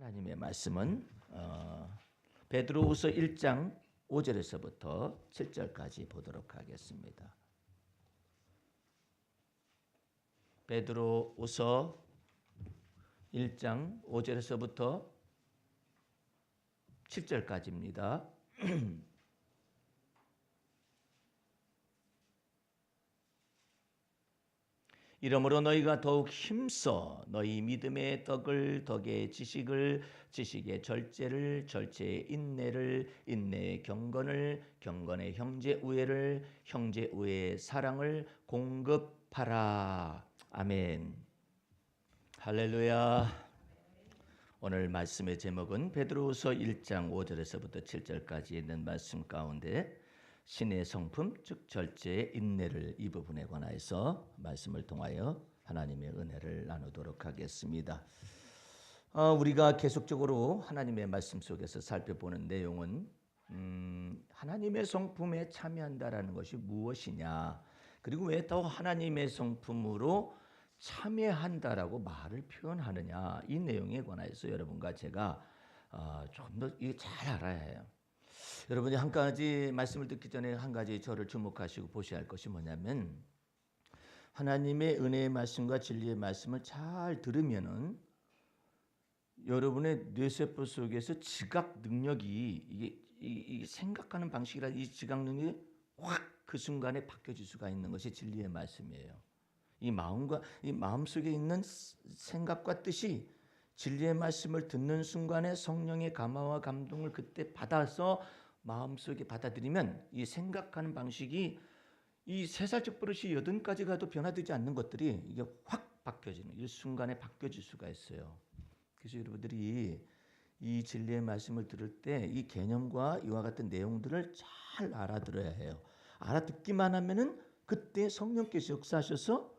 하나님의 말씀은 베드로후서 1장 5절에서부터 7절까지 보도록 하겠습니다. 베드로후서 1장 5절에서부터 7절까지입니다. 이러므로 너희가 더욱 힘써 너희 믿음의 덕을 덕의 지식을 지식의 절제를 절제의 인내를 인내의 경건을 경건의 형제 우애를 형제 우애의 사랑을 공급하라. 아멘. 할렐루야. 오늘 말씀의 제목은 베드로후서 1장 5절에서부터 7절까지 있는 말씀 가운데 신의 성품 즉 절제의 인내를 이 부분에 관하여서 말씀을 통하여 하나님의 은혜를 나누도록 하겠습니다. 우리가 계속적으로 하나님의 말씀 속에서 살펴보는 내용은 하나님의 성품에 참여한다라는 것이 무엇이냐, 그리고 왜 또 하나님의 성품으로 참여한다라고 말을 표현하느냐, 이 내용에 관해서 여러분과 제가 좀 더 잘 알아야 해요. 여러분이 한 가지 말씀을 듣기 전에 한 가지 저를 주목하시고 보셔야 할 것이 뭐냐면, 하나님의 은혜의 말씀과 진리의 말씀을 잘 들으면은 여러분의 뇌세포 속에서 지각 능력이 이게 생각하는 방식이라 이 지각 능력이 확 그 순간에 바뀌어질 수가 있는 것이 진리의 말씀이에요. 이 마음과 이 마음 속에 있는 생각과 뜻이 진리의 말씀을 듣는 순간에 성령의 감화와 감동을 그때 받아서 마음속에 받아들이면 이 생각하는 방식이 이 3살적 버릇이 80까지 가도 변화되지 않는 것들이 이게 확 바뀌어지는, 이 순간에 바뀌어질 수가 있어요. 그래서 여러분들이 이 진리의 말씀을 들을 때 이 개념과 이와 같은 내용들을 잘 알아들어야 해요. 알아듣기만 하면은 그때 성령께서 역사하셔서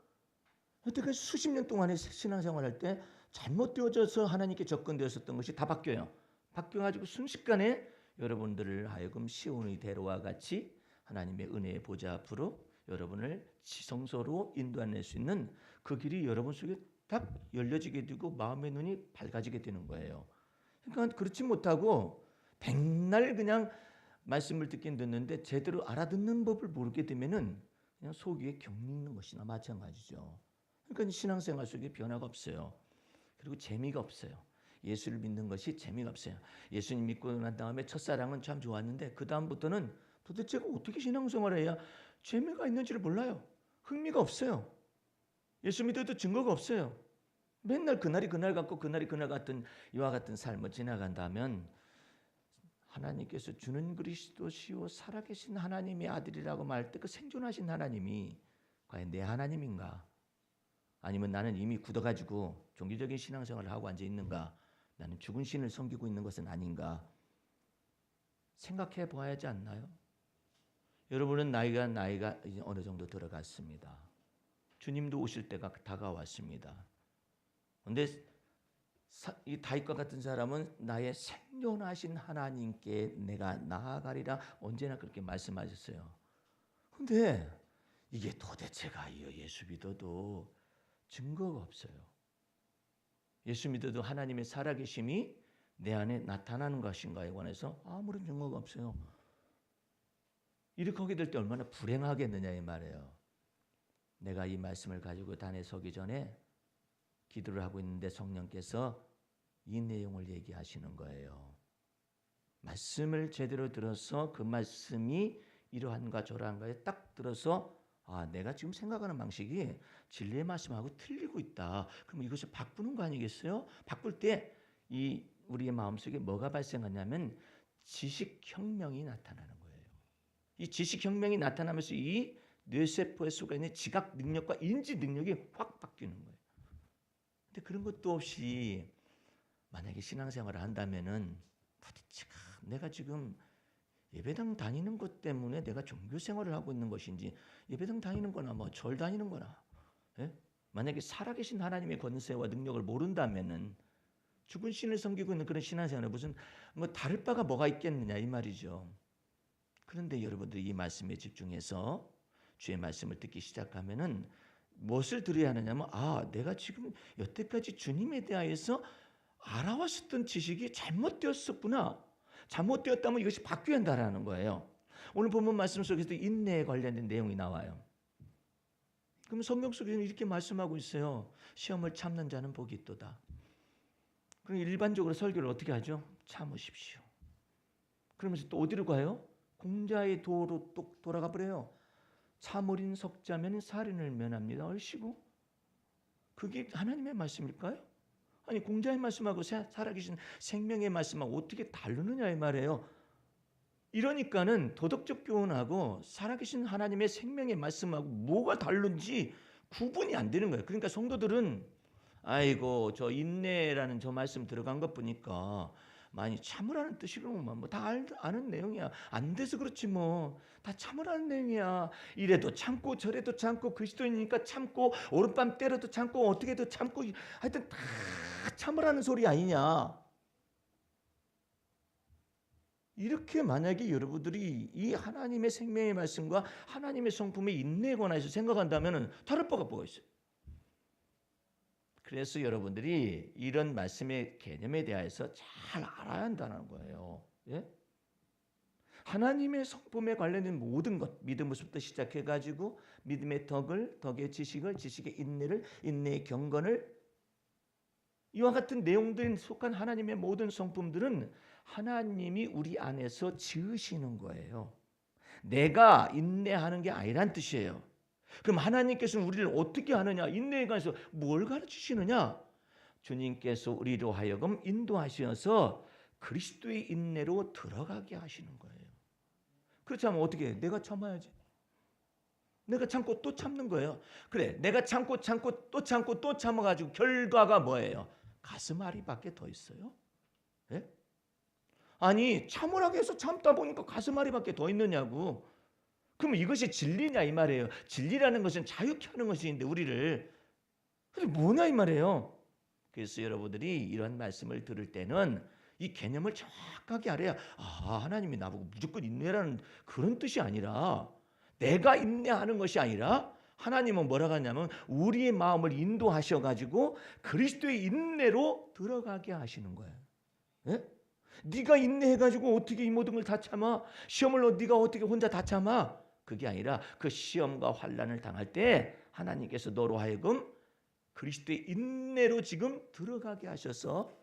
여태까지 수십 년 동안의 신앙생활할 때 잘못되어져서 하나님께 접근되었었던 것이 다 바뀌어요. 바뀌어가지고 순식간에 여러분들을 하여금 시온의 대로와 같이 하나님의 은혜의 보좌 앞으로 여러분을 지성소로 인도해낼 수 있는 그 길이 여러분 속에 딱 열려지게 되고 마음의 눈이 밝아지게 되는 거예요. 그러니까 그렇지 못하고 백날 그냥 말씀을 듣긴 듣는데 제대로 알아듣는 법을 모르게 되면은 그냥 속 위에 경리는 것이나 마찬가지죠. 그러니까 신앙생활 속에 변화가 없어요. 그리고 재미가 없어요. 예수를 믿는 것이 재미가 없어요. 예수님 믿고 난 다음에 첫사랑은 참 좋았는데 그 다음부터는 도대체 어떻게 신앙생활을 해야 재미가 있는지를 몰라요. 흥미가 없어요. 예수 믿어도 증거가 없어요. 맨날 그날이 그날 같고 그날이 그날 같은 이와 같은 삶을 지나간다면 하나님께서 주는 그리스도시요 살아계신 하나님의 아들이라고 말할 때 그 생존하신 하나님이 과연 내 하나님인가? 아니면 나는 이미 굳어가지고 종교적인 신앙생활을 하고 앉아있는가? 나는 죽은 신을 섬기고 있는 것은 아닌가? 생각해 보아야 하지 않나요? 여러분은 나이가 이제 어느 정도 들어갔습니다. 주님도 오실 때가 다가왔습니다. 그런데 이 다윗과 같은 사람은 나의 생존하신 하나님께 내가 나아가리라 언제나 그렇게 말씀하셨어요. 그런데 이게 도대체가요, 예수 믿어도 증거가 없어요. 예수 믿어도 하나님의 살아계심이 내 안에 나타나는 것인가에 관해서 아무런 증거가 없어요. 이렇게 하게 될 때 얼마나 불행하겠느냐 이 말이에요. 내가 이 말씀을 가지고 단에 서기 전에 기도를 하고 있는데 성령께서 이 내용을 얘기하시는 거예요. 말씀을 제대로 들어서 그 말씀이 이러한가 저러한가에 딱 들어서 내가 지금 생각하는 방식이 진리의 말씀하고 틀리고 있다. 그럼 이것을 바꾸는 거 아니겠어요? 바꿀 때 이 우리의 마음속에 뭐가 발생하냐면 지식혁명이 나타나는 거예요. 이 지식혁명이 나타나면서 이 뇌세포에 속에 있는 지각 능력과 인지 능력이 확 바뀌는 거예요. 근데 그런 것도 없이 만약에 신앙생활을 한다면은 도대체 내가 지금 예배당 다니는 것 때문에 내가 종교생활을 하고 있는 것인지, 예배당 다니는 거나 뭐 절 다니는 거나, 만약에 살아계신 하나님의 권세와 능력을 모른다면은 죽은 신을 섬기고 있는 그런 신앙생활에 무슨 뭐 다를 바가 뭐가 있겠느냐 이 말이죠. 그런데 여러분들이 이 말씀에 집중해서 주의 말씀을 듣기 시작하면은 무엇을 들어야 하느냐면 내가 지금 여태까지 주님에 대하여서 알아왔었던 지식이 잘못되었었구나. 잘못되었다면 이것이 바뀌어야 한다는 거예요. 오늘 본문 말씀 속에서 인내에 관련된 내용이 나와요. 그럼 성경 속에는 이렇게 말씀하고 있어요. 시험을 참는 자는 복이 있도다. 그럼 일반적으로 설교를 어떻게 하죠? 참으십시오. 그러면서 또 어디로 가요? 공자의 도로 또 돌아가 버려요. 참으린 석자면 살인을 면합니다. 얼씨구. 그게 하나님의 말씀일까요? 아니 공자의 말씀하고 살아계신 생명의 말씀하고 어떻게 다르느냐 이 말이에요. 이러니까는 도덕적 교훈하고 살아계신 하나님의 생명의 말씀하고 뭐가 다른지 구분이 안 되는 거예요. 그러니까 성도들은 아이고 저 인내라는 저 말씀 들어간 것 보니까 많이 참으라는 뜻이로만 뭐 다 아는 내용이야. 안 돼서 그렇지 뭐 다 참으라는 내용이야. 이래도 참고 저래도 참고 그리스도인이니까 참고 오른밤 때려도 참고 어떻게도 참고 하여튼 다 참으라는 소리 아니냐. 이렇게 만약에 여러분들이 이 하나님의 생명의 말씀과 하나님의 성품의 인내에 관해서 생각한다면 다를 바가 뭐가 있어요. 그래서 여러분들이 이런 말씀의 개념에 대해서 잘 알아야 한다는 거예요. 예? 하나님의 성품에 관련된 모든 것, 믿음부터 시작해가지고 믿음의 덕을, 덕의 지식을, 지식의 인내를, 인내의 경건을 이와 같은 내용들에 속한 하나님의 모든 성품들은 하나님이 우리 안에서 지으시는 거예요. 내가 인내하는 게 아니란 뜻이에요. 그럼 하나님께서는 우리를 어떻게 하느냐? 인내에 관해서 뭘 가르치시느냐? 주님께서 우리로 하여금 인도하셔서 그리스도의 인내로 들어가게 하시는 거예요. 그렇지 않으면 어떻게 해? 내가 참아야지. 내가 참고 또 참는 거예요. 그래, 내가 참고 또 참고 또 참아가지고 결과가 뭐예요? 가슴앓이밖에 더 있어요? 예? 아니 참으라고 해서 참다 보니까 가슴앓이밖에 더 있느냐고. 그럼 이것이 진리냐 이 말이에요. 진리라는 것은 자유케 하는 것인데 우리를 그게 뭐냐 이 말이에요. 그래서 여러분들이 이런 말씀을 들을 때는 이 개념을 정확하게 알아야 하나님이 나보고 무조건 인내라는 그런 뜻이 아니라 내가 인내하는 것이 아니라 하나님은 뭐라고 하냐면 우리의 마음을 인도하셔가지고 그리스도의 인내로 들어가게 하시는 거예요. 예? 네가 인내해가지고 어떻게 이 모든 걸 다 참아? 시험을 네가 어떻게 혼자 다 참아? 그게 아니라 그 시험과 환난을 당할 때 하나님께서 너로 하여금 그리스도의 인내로 지금 들어가게 하셔서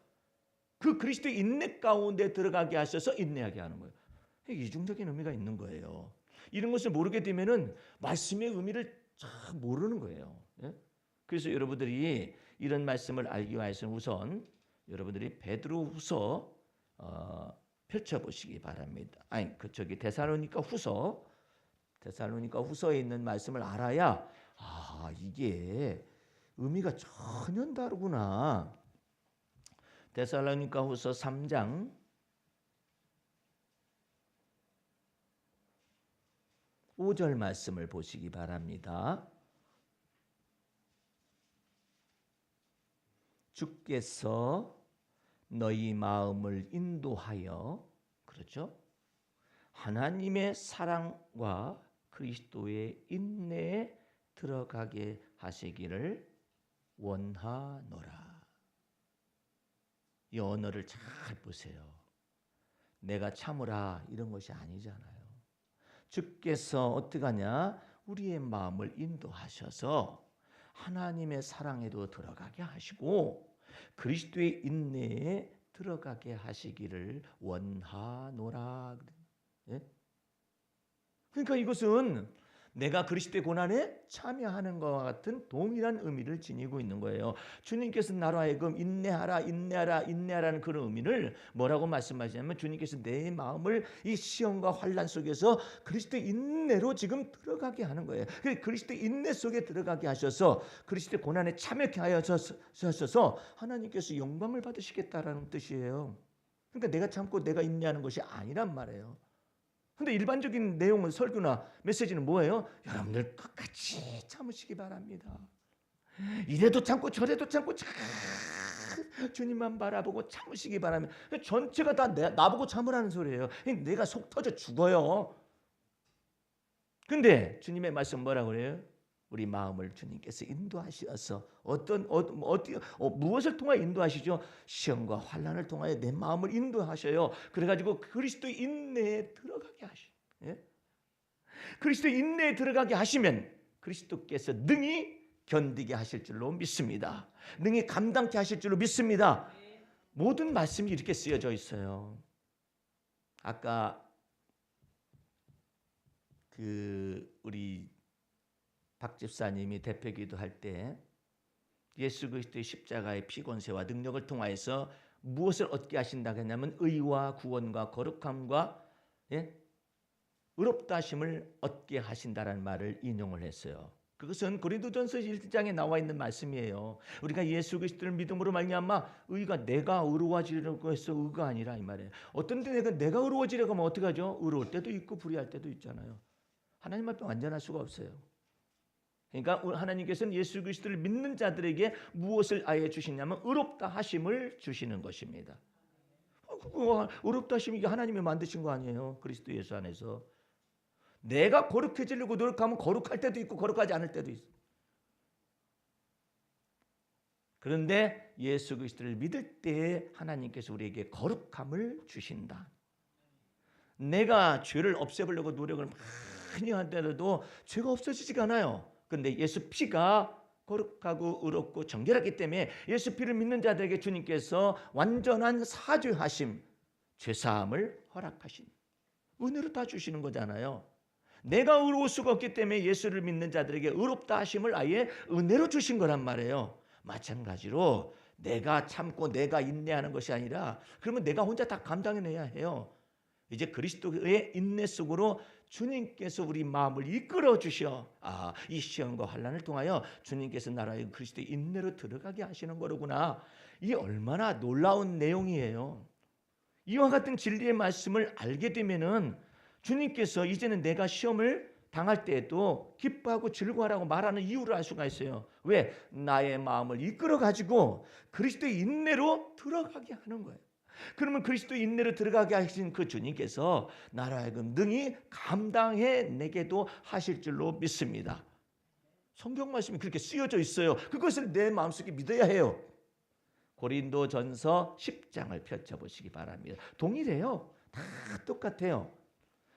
그 그리스도의 인내 가운데 들어가게 하셔서 인내하게 하는 거예요. 이중적인 의미가 있는 거예요. 이런 것을 모르게 되면은 말씀의 의미를 잘 모르는 거예요. 예? 그래서 여러분들이 이런 말씀을 알기 위해서는 우선 여러분들이 베드로후서 펼쳐보시기 바랍니다. 아니 데살로니가 후서에 있는 말씀을 알아야 이게 의미가 전혀 다르구나. 데살로니가 후서 3장 5절 말씀을 보시기 바랍니다. 주께서 너희 마음을 인도하여 그렇죠? 하나님의 사랑과 그리스도의 인내에 들어가게 하시기를 원하노라. 이 언어를 잘 보세요. 내가 참으라 이런 것이 아니잖아요. 주께서 어떻게 하냐? 우리의 마음을 인도하셔서 하나님의 사랑에도 들어가게 하시고 그리스도의 인내에 들어가게 하시기를 원하노라. 예? 그러니까 이것은 내가 그리스도의 고난에 참여하는 것과 같은 동일한 의미를 지니고 있는 거예요. 주님께서 나로 하여금 인내하라는 그런 의미를 뭐라고 말씀하시냐면 주님께서 내 마음을 이 시험과 환난 속에서 그리스도의 인내로 지금 들어가게 하는 거예요. 그리스도의 인내 속에 들어가게 하셔서 그리스도의 고난에 참여케 하셔서 하나님께서 영광을 받으시겠다라는 뜻이에요. 그러니까 내가 참고 내가 인내하는 것이 아니란 말이에요. 근데 일반적인 내용은 설교나 메시지는 뭐예요? 여러분들 끝까지 참으시기 바랍니다. 이래도 참고 저래도 참고 주님만 바라보고 참으시기 바랍니다. 전체가 다 나보고 참으라는 소리예요. 내가 속 터져 죽어요. 근데 주님의 말씀 뭐라고 그래요? 우리 마음을 주님께서 인도하셔서 무엇을 통하여 인도하시죠? 시험과 환난을 통하여 내 마음을 인도하셔요. 그래가지고 그리스도의 인내에 들어가게 하셔요. 예? 그리스도의 인내에 들어가게 하시면 그리스도께서 능히 견디게 하실 줄로 믿습니다. 능히 감당케 하실 줄로 믿습니다. 모든 말씀이 이렇게 쓰여져 있어요. 아까 우리 박 집사님이 대표 기도할 때 예수 그리스도의 십자가의 피곤세와 능력을 통하여서 무엇을 얻게 하신다고 했냐면 의와 구원과 거룩함과 의롭다 하심을 얻게 하신다라는 말을 인용을 했어요. 그것은 고린도전서 1장에 나와 있는 말씀이에요. 우리가 예수 그리스도를 믿음으로 말미암아 의가 내가 의로워지려고 해서 의가 아니라 이 말이에요. 어떤 때 내가 의로워지려고 하면 어떻게 하죠? 의로울 때도 있고 불의할 때도 있잖아요. 하나님 앞에 완전할 수가 없어요. 그러니까 하나님께서는 예수 그리스도를 믿는 자들에게 무엇을 아예 주시냐면 의롭다 하심을 주시는 것입니다. 의롭다 하심이 이게 하나님이 만드신 거 아니에요? 그리스도 예수 안에서. 내가 거룩해지려고 노력하면 거룩할 때도 있고 거룩하지 않을 때도 있어. 그런데 예수 그리스도를 믿을 때에 하나님께서 우리에게 거룩함을 주신다. 내가 죄를 없애보려고 노력을 많이 하더라도 죄가 없어지지가 않아요. 그런데 예수 피가 거룩하고 의롭고 정결하기 때문에 예수 피를 믿는 자들에게 주님께서 완전한 사죄하심, 죄사함을 허락하신 은혜로 다 주시는 거잖아요. 내가 의로울 수가 없기 때문에 예수를 믿는 자들에게 의롭다 하심을 아예 은혜로 주신 거란 말이에요. 마찬가지로 내가 참고 내가 인내하는 것이 아니라 그러면 내가 혼자 다 감당해내야 해요. 이제 그리스도의 인내 속으로 주님께서 우리 마음을 이끌어 주셔. 이 시험과 환난을 통하여 주님께서 나라의 그리스도의 인내로 들어가게 하시는 거로구나. 이게 얼마나 놀라운 내용이에요. 이와 같은 진리의 말씀을 알게 되면은 주님께서 이제는 내가 시험을 당할 때에도 기뻐하고 즐거워하라고 말하는 이유를 알 수가 있어요. 왜? 나의 마음을 이끌어 가지고 그리스도의 인내로 들어가게 하는 거예요. 그러면 그리스도의 인내로 들어가게 하신 그 주님께서 나로 하여금 능히 감당해내게도 하실 줄로 믿습니다. 성경 말씀이 그렇게 쓰여져 있어요. 그것을 내 마음속에 믿어야 해요. 고린도전서 10장을 펼쳐보시기 바랍니다. 동일해요. 다 똑같아요.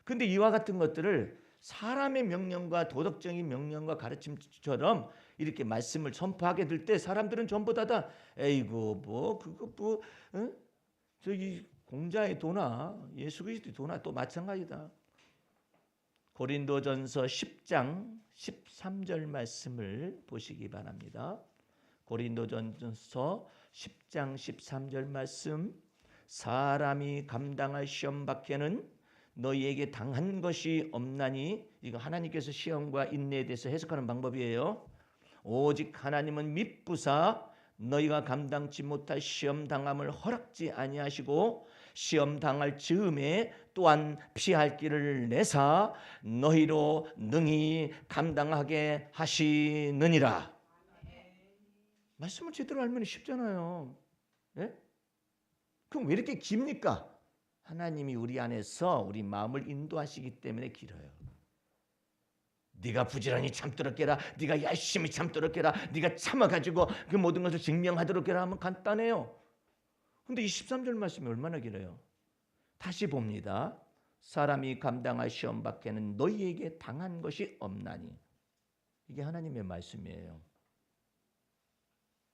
근데 이와 같은 것들을 사람의 명령과 도덕적인 명령과 가르침처럼 이렇게 말씀을 선포하게 될 때 사람들은 전부 다 에이구 저기 공자의 도나 예수 그리스도의 도나 또 마찬가지다. 고린도전서 10장 13절 말씀을 보시기 바랍니다. 고린도전서 10장 13절 말씀. 사람이 감당할 시험 밖에는 너희에게 당한 것이 없나니. 이거 하나님께서 시험과 인내에 대해서 해석하는 방법이에요. 오직 하나님은 미쁘사 너희가 감당치 못할 시험 당함을 허락지 아니하시고 시험 당할 즈음에 또한 피할 길을 내사 너희로 능히 감당하게 하시느니라. 말씀을 제대로 알면 쉽잖아요. 네? 그럼 왜 이렇게 깁니까? 하나님이 우리 안에서 우리 마음을 인도하시기 때문에 길어요. 네가 부지런히 참도록 해라. 네가 열심히 참도록 해라. 네가 참아가지고 그 모든 것을 증명하도록 해라 하면 간단해요. 근데 이 13절 말씀이 얼마나 길어요. 다시 봅니다. 사람이 감당할 시험 밖에는 너희에게 당한 것이 없나니. 이게 하나님의 말씀이에요.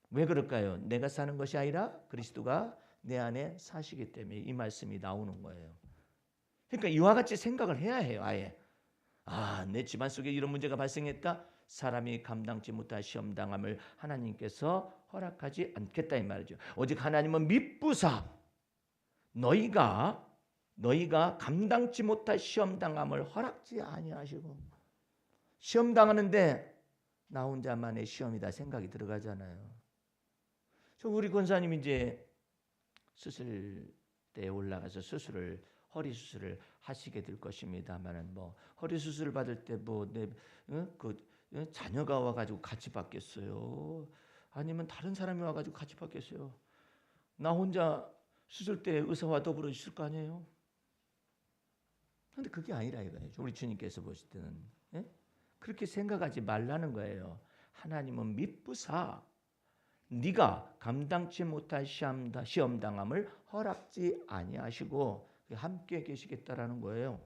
왜 그럴까요? 내가 사는 것이 아니라 그리스도가 내 안에 사시기 때문에 이 말씀이 나오는 거예요. 그러니까 이와 같이 생각을 해야 해요. 아예. 내 집안 속에 이런 문제가 발생했다. 사람이 감당치 못할 시험 당함을 하나님께서 허락하지 않겠다 이 말이죠. 오직 하나님은 미쁘사 너희가 감당치 못할 시험 당함을 허락지 아니하시고. 시험 당하는데 나 혼자만의 시험이다 생각이 들어가잖아요. 우리 권사님 이제 수술대에 올라가서 허리 수술을 하시게 될 것입니다만은 허리 수술을 받을 때 자녀가 와가지고 같이 받겠어요? 아니면 다른 사람이 와가지고 같이 받겠어요? 나 혼자 수술대 의사와 더불어 있을 거 아니에요? 그런데 그게 아니라 이거예요. 우리 주님께서 보실 때는 그렇게 생각하지 말라는 거예요. 하나님은 미쁘사 네가 감당치 못할 시험 당함을 허락지 아니하시고 함께 계시겠다라는 거예요.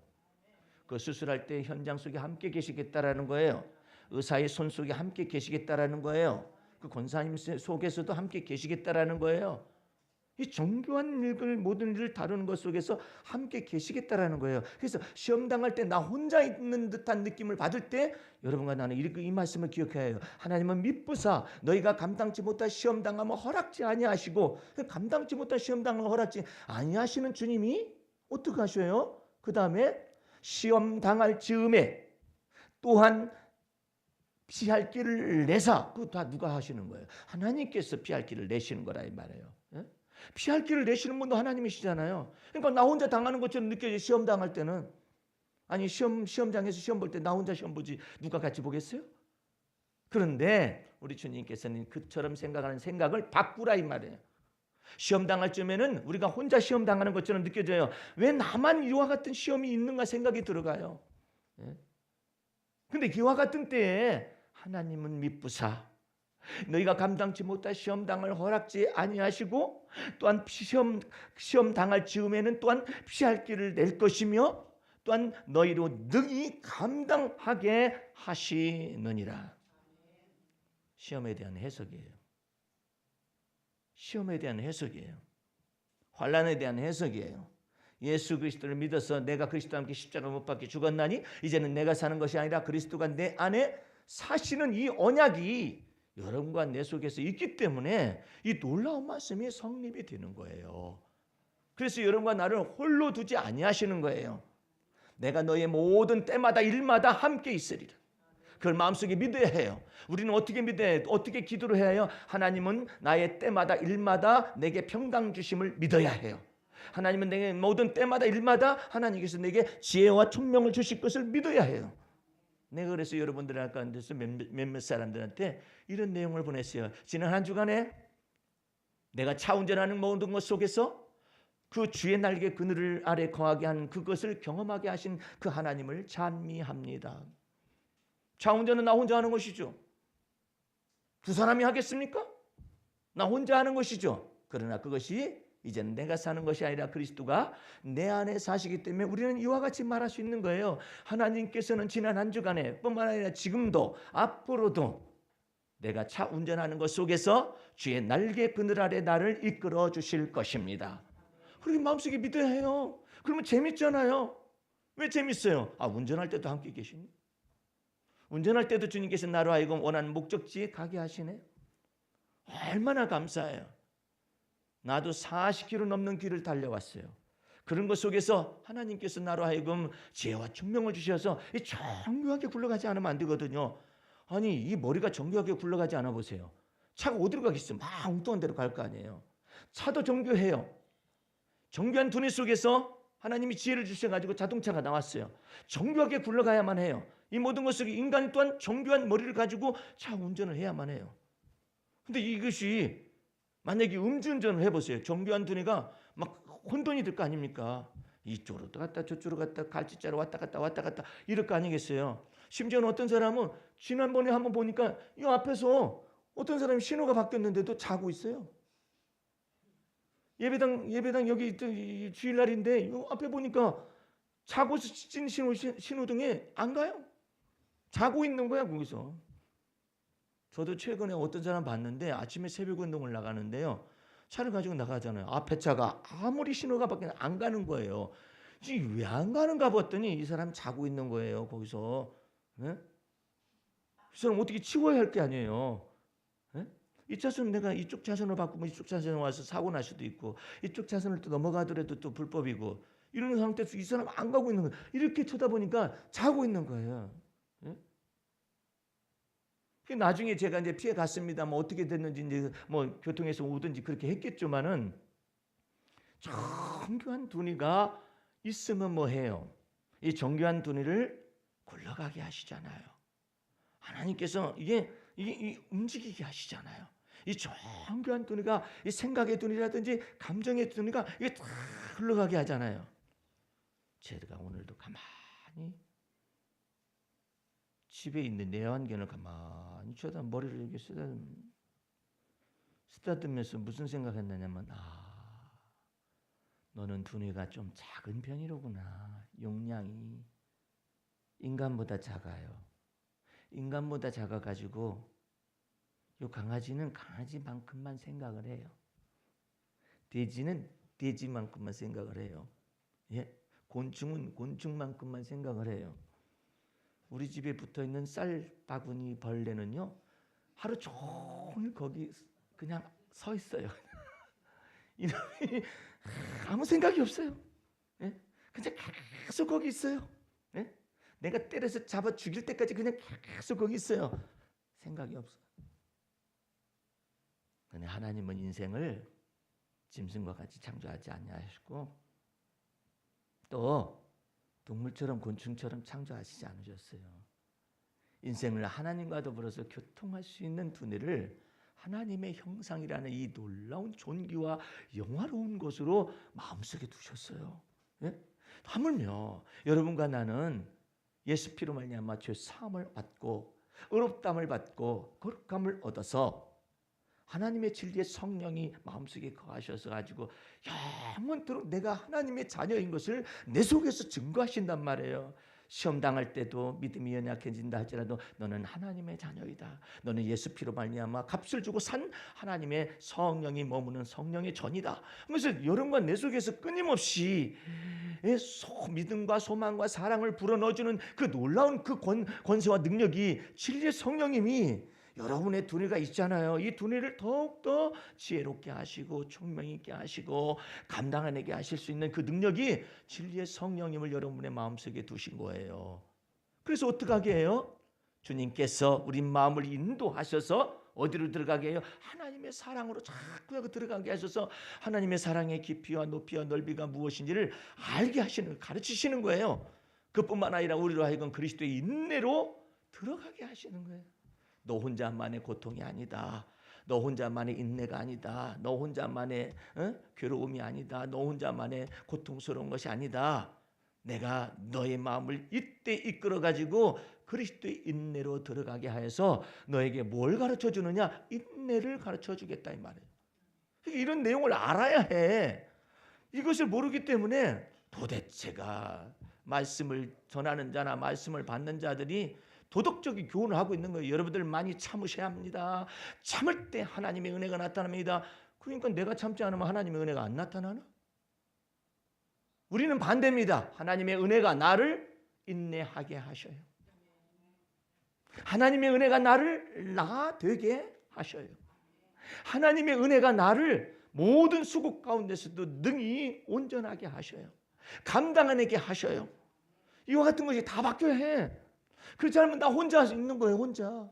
그 수술할 때 현장 속에 함께 계시겠다라는 거예요. 의사의 손 속에 함께 계시겠다라는 거예요. 그 권사님 속에서도 함께 계시겠다라는 거예요. 이 정교한 일을 모든 일을 다루는 것 속에서 함께 계시겠다라는 거예요. 그래서 시험 당할 때 나 혼자 있는 듯한 느낌을 받을 때 여러분과 나는 이 말씀을 기억해야 해요. 하나님은 미쁘사 너희가 감당치 못할 시험 당함을 허락지 아니하시고, 감당치 못할 시험 당함을 허락지 아니하시는 주님이 어떻게 하셔요? 그 다음에 시험 당할 즈음에 또한 피할 길을 내사. 그거 다 누가 하시는 거예요? 하나님께서 피할 길을 내시는 거라 이 말이에요. 예? 피할 길을 내시는 분도 하나님이시잖아요. 그러니까 나 혼자 당하는 것처럼 느껴져. 시험 당할 때는 아니 시험장에서 시험 볼 때 나 혼자 시험 보지 누가 같이 보겠어요? 그런데 우리 주님께서는 그처럼 생각하는 생각을 바꾸라 이 말이에요. 시험 당할 쯤에는 우리가 혼자 시험 당하는 것처럼 느껴져요. 왜 나만 이와 같은 시험이 있는가 생각이 들어가요. 예? 근데 이와 같은 때에 하나님은 미쁘사 너희가 감당치 못할 시험 당을 허락지 아니하시고 또한 시험 당할 즈음에는 또한 피할 길을 낼 것이며 또한 너희로 능히 감당하게 하시느니라. 시험에 대한 해석이에요. 시험에 대한 해석이에요. 환난에 대한 해석이에요. 예수 그리스도를 믿어서 내가 그리스도와 함께 십자가 못 박혀 죽었나니 이제는 내가 사는 것이 아니라 그리스도가 내 안에 사시는 이 언약이 여러분과 내 속에서 있기 때문에 이 놀라운 말씀이 성립이 되는 거예요. 그래서 여러분과 나를 홀로 두지 아니하시는 거예요. 내가 너의 모든 때마다 일마다 함께 있으리라. 그걸 마음속에 믿어야 해요. 우리는 어떻게 믿어야 해요? 어떻게 기도를 해야 해요? 하나님은 나의 때마다 일마다 내게 평강 주심을 믿어야 해요. 하나님은 내게 모든 때마다 일마다 하나님께서 내게 지혜와 총명을 주실 것을 믿어야 해요. 내가 그래서 여러분들 가운데서 몇몇 사람들한테 이런 내용을 보냈어요. 지난 한 주간에 내가 차 운전하는 모든 것 속에서 그 주의 날개 그늘 아래 거하게 한 그것을 경험하게 하신 그 하나님을 찬미합니다. 차 운전은 나 혼자 하는 것이죠. 두 사람이 하겠습니까? 나 혼자 하는 것이죠. 그러나 그것이 이제는 내가 사는 것이 아니라 그리스도가 내 안에 사시기 때문에 우리는 이와 같이 말할 수 있는 거예요. 하나님께서는 지난 한 주간에 뿐만 아니라 지금도 앞으로도 내가 차 운전하는 것 속에서 주의 날개 그늘 아래 나를 이끌어 주실 것입니다. 그렇게 마음속에 믿어야 해요. 그러면 재밌잖아요. 왜 재밌어요? 운전할 때도 함께 계시니? 운전할 때도 주님께서 나로 하여금 원하는 목적지에 가게 하시네. 얼마나 감사해요. 나도 40km 넘는 길을 달려왔어요. 그런 것 속에서 하나님께서 나로 하여금 지혜와 총명을 주셔서 정교하게 굴러가지 않으면 안 되거든요. 아니 이 머리가 정교하게 굴러가지 않아 보세요. 차가 어디로 가겠어요? 막 엉뚱한 데로 갈 거 아니에요. 차도 정교해요. 정교한 두뇌 속에서 하나님이 지혜를 주셔가지고 자동차가 나왔어요. 정교하게 굴러가야만 해요. 이 모든 것 속에 인간 또한 정교한 머리를 가지고 차 운전을 해야만 해요. 근데 이것이 만약에 음주운전을 해보세요. 정교한 두뇌가 막 혼돈이 될 거 아닙니까? 이쪽으로 갔다 저쪽으로 갔다 갈치자로 왔다 갔다 이럴 거 아니겠어요? 심지어는 어떤 사람은 지난번에 한번 보니까 이 앞에서 어떤 사람이 신호가 바뀌었는데도 자고 있어요. 예배당 여기 주일날인데 이 앞에 보니까 자고 찐 신호등에 안 가요. 자고 있는 거야 거기서. 저도 최근에 어떤 사람 봤는데 아침에 새벽 운동을 나가는데요. 차를 가지고 나가잖아요. 앞에 차가 아무리 신호가 바뀌면 안 가는 거예요. 왜 안 가는가 봤더니 이 사람 자고 있는 거예요. 거기서. 네? 이 사람 어떻게 치워야 할 게 아니에요. 네? 이 차선 내가 이쪽 차선을 바꾸면 이쪽 차선에 와서 사고 날 수도 있고 이쪽 차선을 또 넘어가더라도 또 불법이고 이런 상태에서 이 사람 안 가고 있는 거예요. 이렇게 쳐다보니까 자고 있는 거예요. 네? 나중에 제가 이제 피해 갔습니다. 뭐 어떻게 됐는지 이제 뭐 교통에서 오든지 그렇게 했겠지만은 정교한 두뇌가 있으면 뭐 해요? 이 정교한 두뇌를 굴러가게 하시잖아요. 하나님께서 이게 움직이게 하시잖아요. 이 정교한 두뇌가 이 생각의 두뇌라든지 감정의 두뇌가 이게 다 흘러가게 하잖아요. 제가 오늘도 가만히 집에 있는 내완견을 가만히 쳐다 머리를 이렇게 쓰다듬으면서 무슨 생각했느냐면 너는 두뇌가 좀 작은 편이로구나. 용량이 인간보다 작아요. 인간보다 작아가지고 요 강아지는 강아지만큼만 생각을 해요. 돼지는 돼지만큼만 생각을 해요. 예? 곤충은 곤충만큼만 생각을 해요. 우리 집에 붙어있는 쌀 바구니 벌레는요, 하루 종일 거기 그냥 서 있어요. 이놈이 아무 생각이 없어요. 예? 그냥 계속 거기 있어요. 예? 내가 때려서 잡아 죽일 때까지 그냥 계속 거기 있어요. 생각이 없어. 근데 하나님은 인생을 짐승과 같이 창조하지 아니하시고 또 동물처럼 곤충처럼 창조하시지 않으셨어요. 인생을 하나님과 더불어서 교통할 수 있는 두뇌를 하나님의 형상이라는 이 놀라운 존귀와 영화로운 것으로 마음속에 두셨어요. 예? 하물며 여러분과 나는 예수 피로 말미암아 죄 사함을 받고 의롭다함을 받고 거룩함을 얻어서 하나님의 진리의 성령이 마음속에 거하셔서 가지고 영원토록 내가 하나님의 자녀인 것을 내 속에서 증거하신단 말이에요. 시험 당할 때도 믿음이 연약해진다 할지라도 너는 하나님의 자녀이다. 너는 예수 피로 말미암아 값을 주고 산 하나님의 성령이 머무는 성령의 전이다. 그래서 여러분과 내 속에서 끊임없이 믿음과 소망과 사랑을 불어넣어주는 그 놀라운 그 권세와 능력이 진리의 성령님이 여러분의 두뇌가 있잖아요. 이 두뇌를 더욱더 지혜롭게 하시고 총명 있게 하시고 감당해내게 하실 수 있는 그 능력이 진리의 성령님을 여러분의 마음속에 두신 거예요. 그래서 어떻게 해요? 주님께서 우리 마음을 인도하셔서 어디로 들어가게 해요? 하나님의 사랑으로 자꾸 들어가게 하셔서 하나님의 사랑의 깊이와 높이와 넓이가 무엇인지를 알게 하시는, 가르치시는 거예요. 그뿐만 아니라 우리로 하여금 그리스도의 인내로 들어가게 하시는 거예요. 너 혼자만의 고통이 아니다. 너 혼자만의 인내가 아니다. 너 혼자만의 괴로움이 아니다. 너 혼자만의 고통스러운 것이 아니다. 내가 너의 마음을 이때 이끌어가지고 그리스도의 인내로 들어가게 하여서 너에게 뭘 가르쳐 주느냐? 인내를 가르쳐 주겠다 이 말이에요. 이런 내용을 알아야 해. 이것을 모르기 때문에 도대체가 말씀을 전하는 자나 말씀을 받는 자들이 도덕적인 교훈을 하고 있는 거예요. 여러분들 많이 참으셔야 합니다. 참을 때 하나님의 은혜가 나타납니다. 그러니까 내가 참지 않으면 하나님의 은혜가 안 나타나나? 우리는 반대입니다. 하나님의 은혜가 나를 인내하게 하셔요. 하나님의 은혜가 나를 나 되게 하셔요. 하나님의 은혜가 나를 모든 수고 가운데서도 능히 온전하게 하셔요. 감당하게 하셔요. 이와 같은 것이 다 바뀌어야 해. 그렇지 않으면 나 혼자 있는 거예요. 혼자.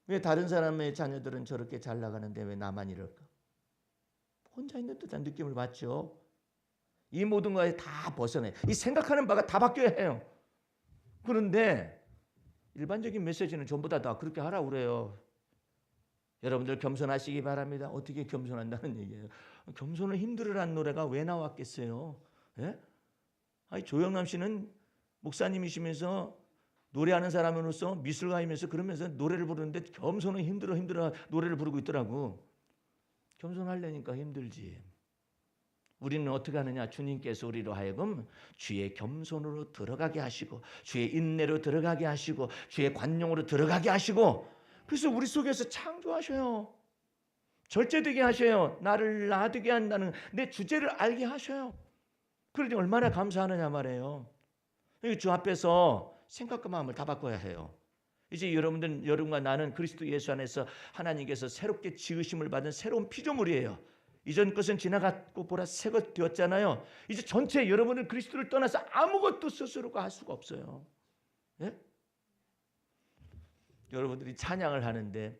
왜 다른 사람의 자녀들은 저렇게 잘 나가는데 왜 나만 이럴까? 혼자 있는 듯한 느낌을 받죠. 이 모든 것에 다 벗어내. 이 생각하는 바가 다 바뀌어야 해요. 그런데 일반적인 메시지는 전부 다 그렇게 하라고 그래요. 여러분들 겸손하시기 바랍니다. 어떻게 겸손한다는 얘기예요. 겸손을 힘들으라는 노래가 왜 나왔겠어요? 예? 아니, 조영남 씨는 목사님이시면서 노래하는 사람으로서 미술가이면서 그러면서 노래를 부르는데 겸손은 힘들어 노래를 부르고 있더라고. 겸손하려니까 힘들지. 우리는 어떻게 하느냐? 주님께서 우리로 하여금 주의 겸손으로 들어가게 하시고 주의 인내로 들어가게 하시고 주의 관용으로 들어가게 하시고 그래서 우리 속에서 창조하셔요. 절제되게 하셔요. 나를 놔두게 한다는 내 주제를 알게 하셔요. 그러니 얼마나 감사하느냐 말이에요. 주 앞에서 생각과 마음을 다 바꿔야 해요. 이제 여러분과 나는 그리스도 예수 안에서 하나님께서 새롭게 지으심을 받은 새로운 피조물이에요. 이전 것은 지나갔고 보라 새 것 되었잖아요. 이제 전체 여러분은 그리스도를 떠나서 아무것도 스스로가 할 수가 없어요. 예? 여러분들이 찬양을 하는데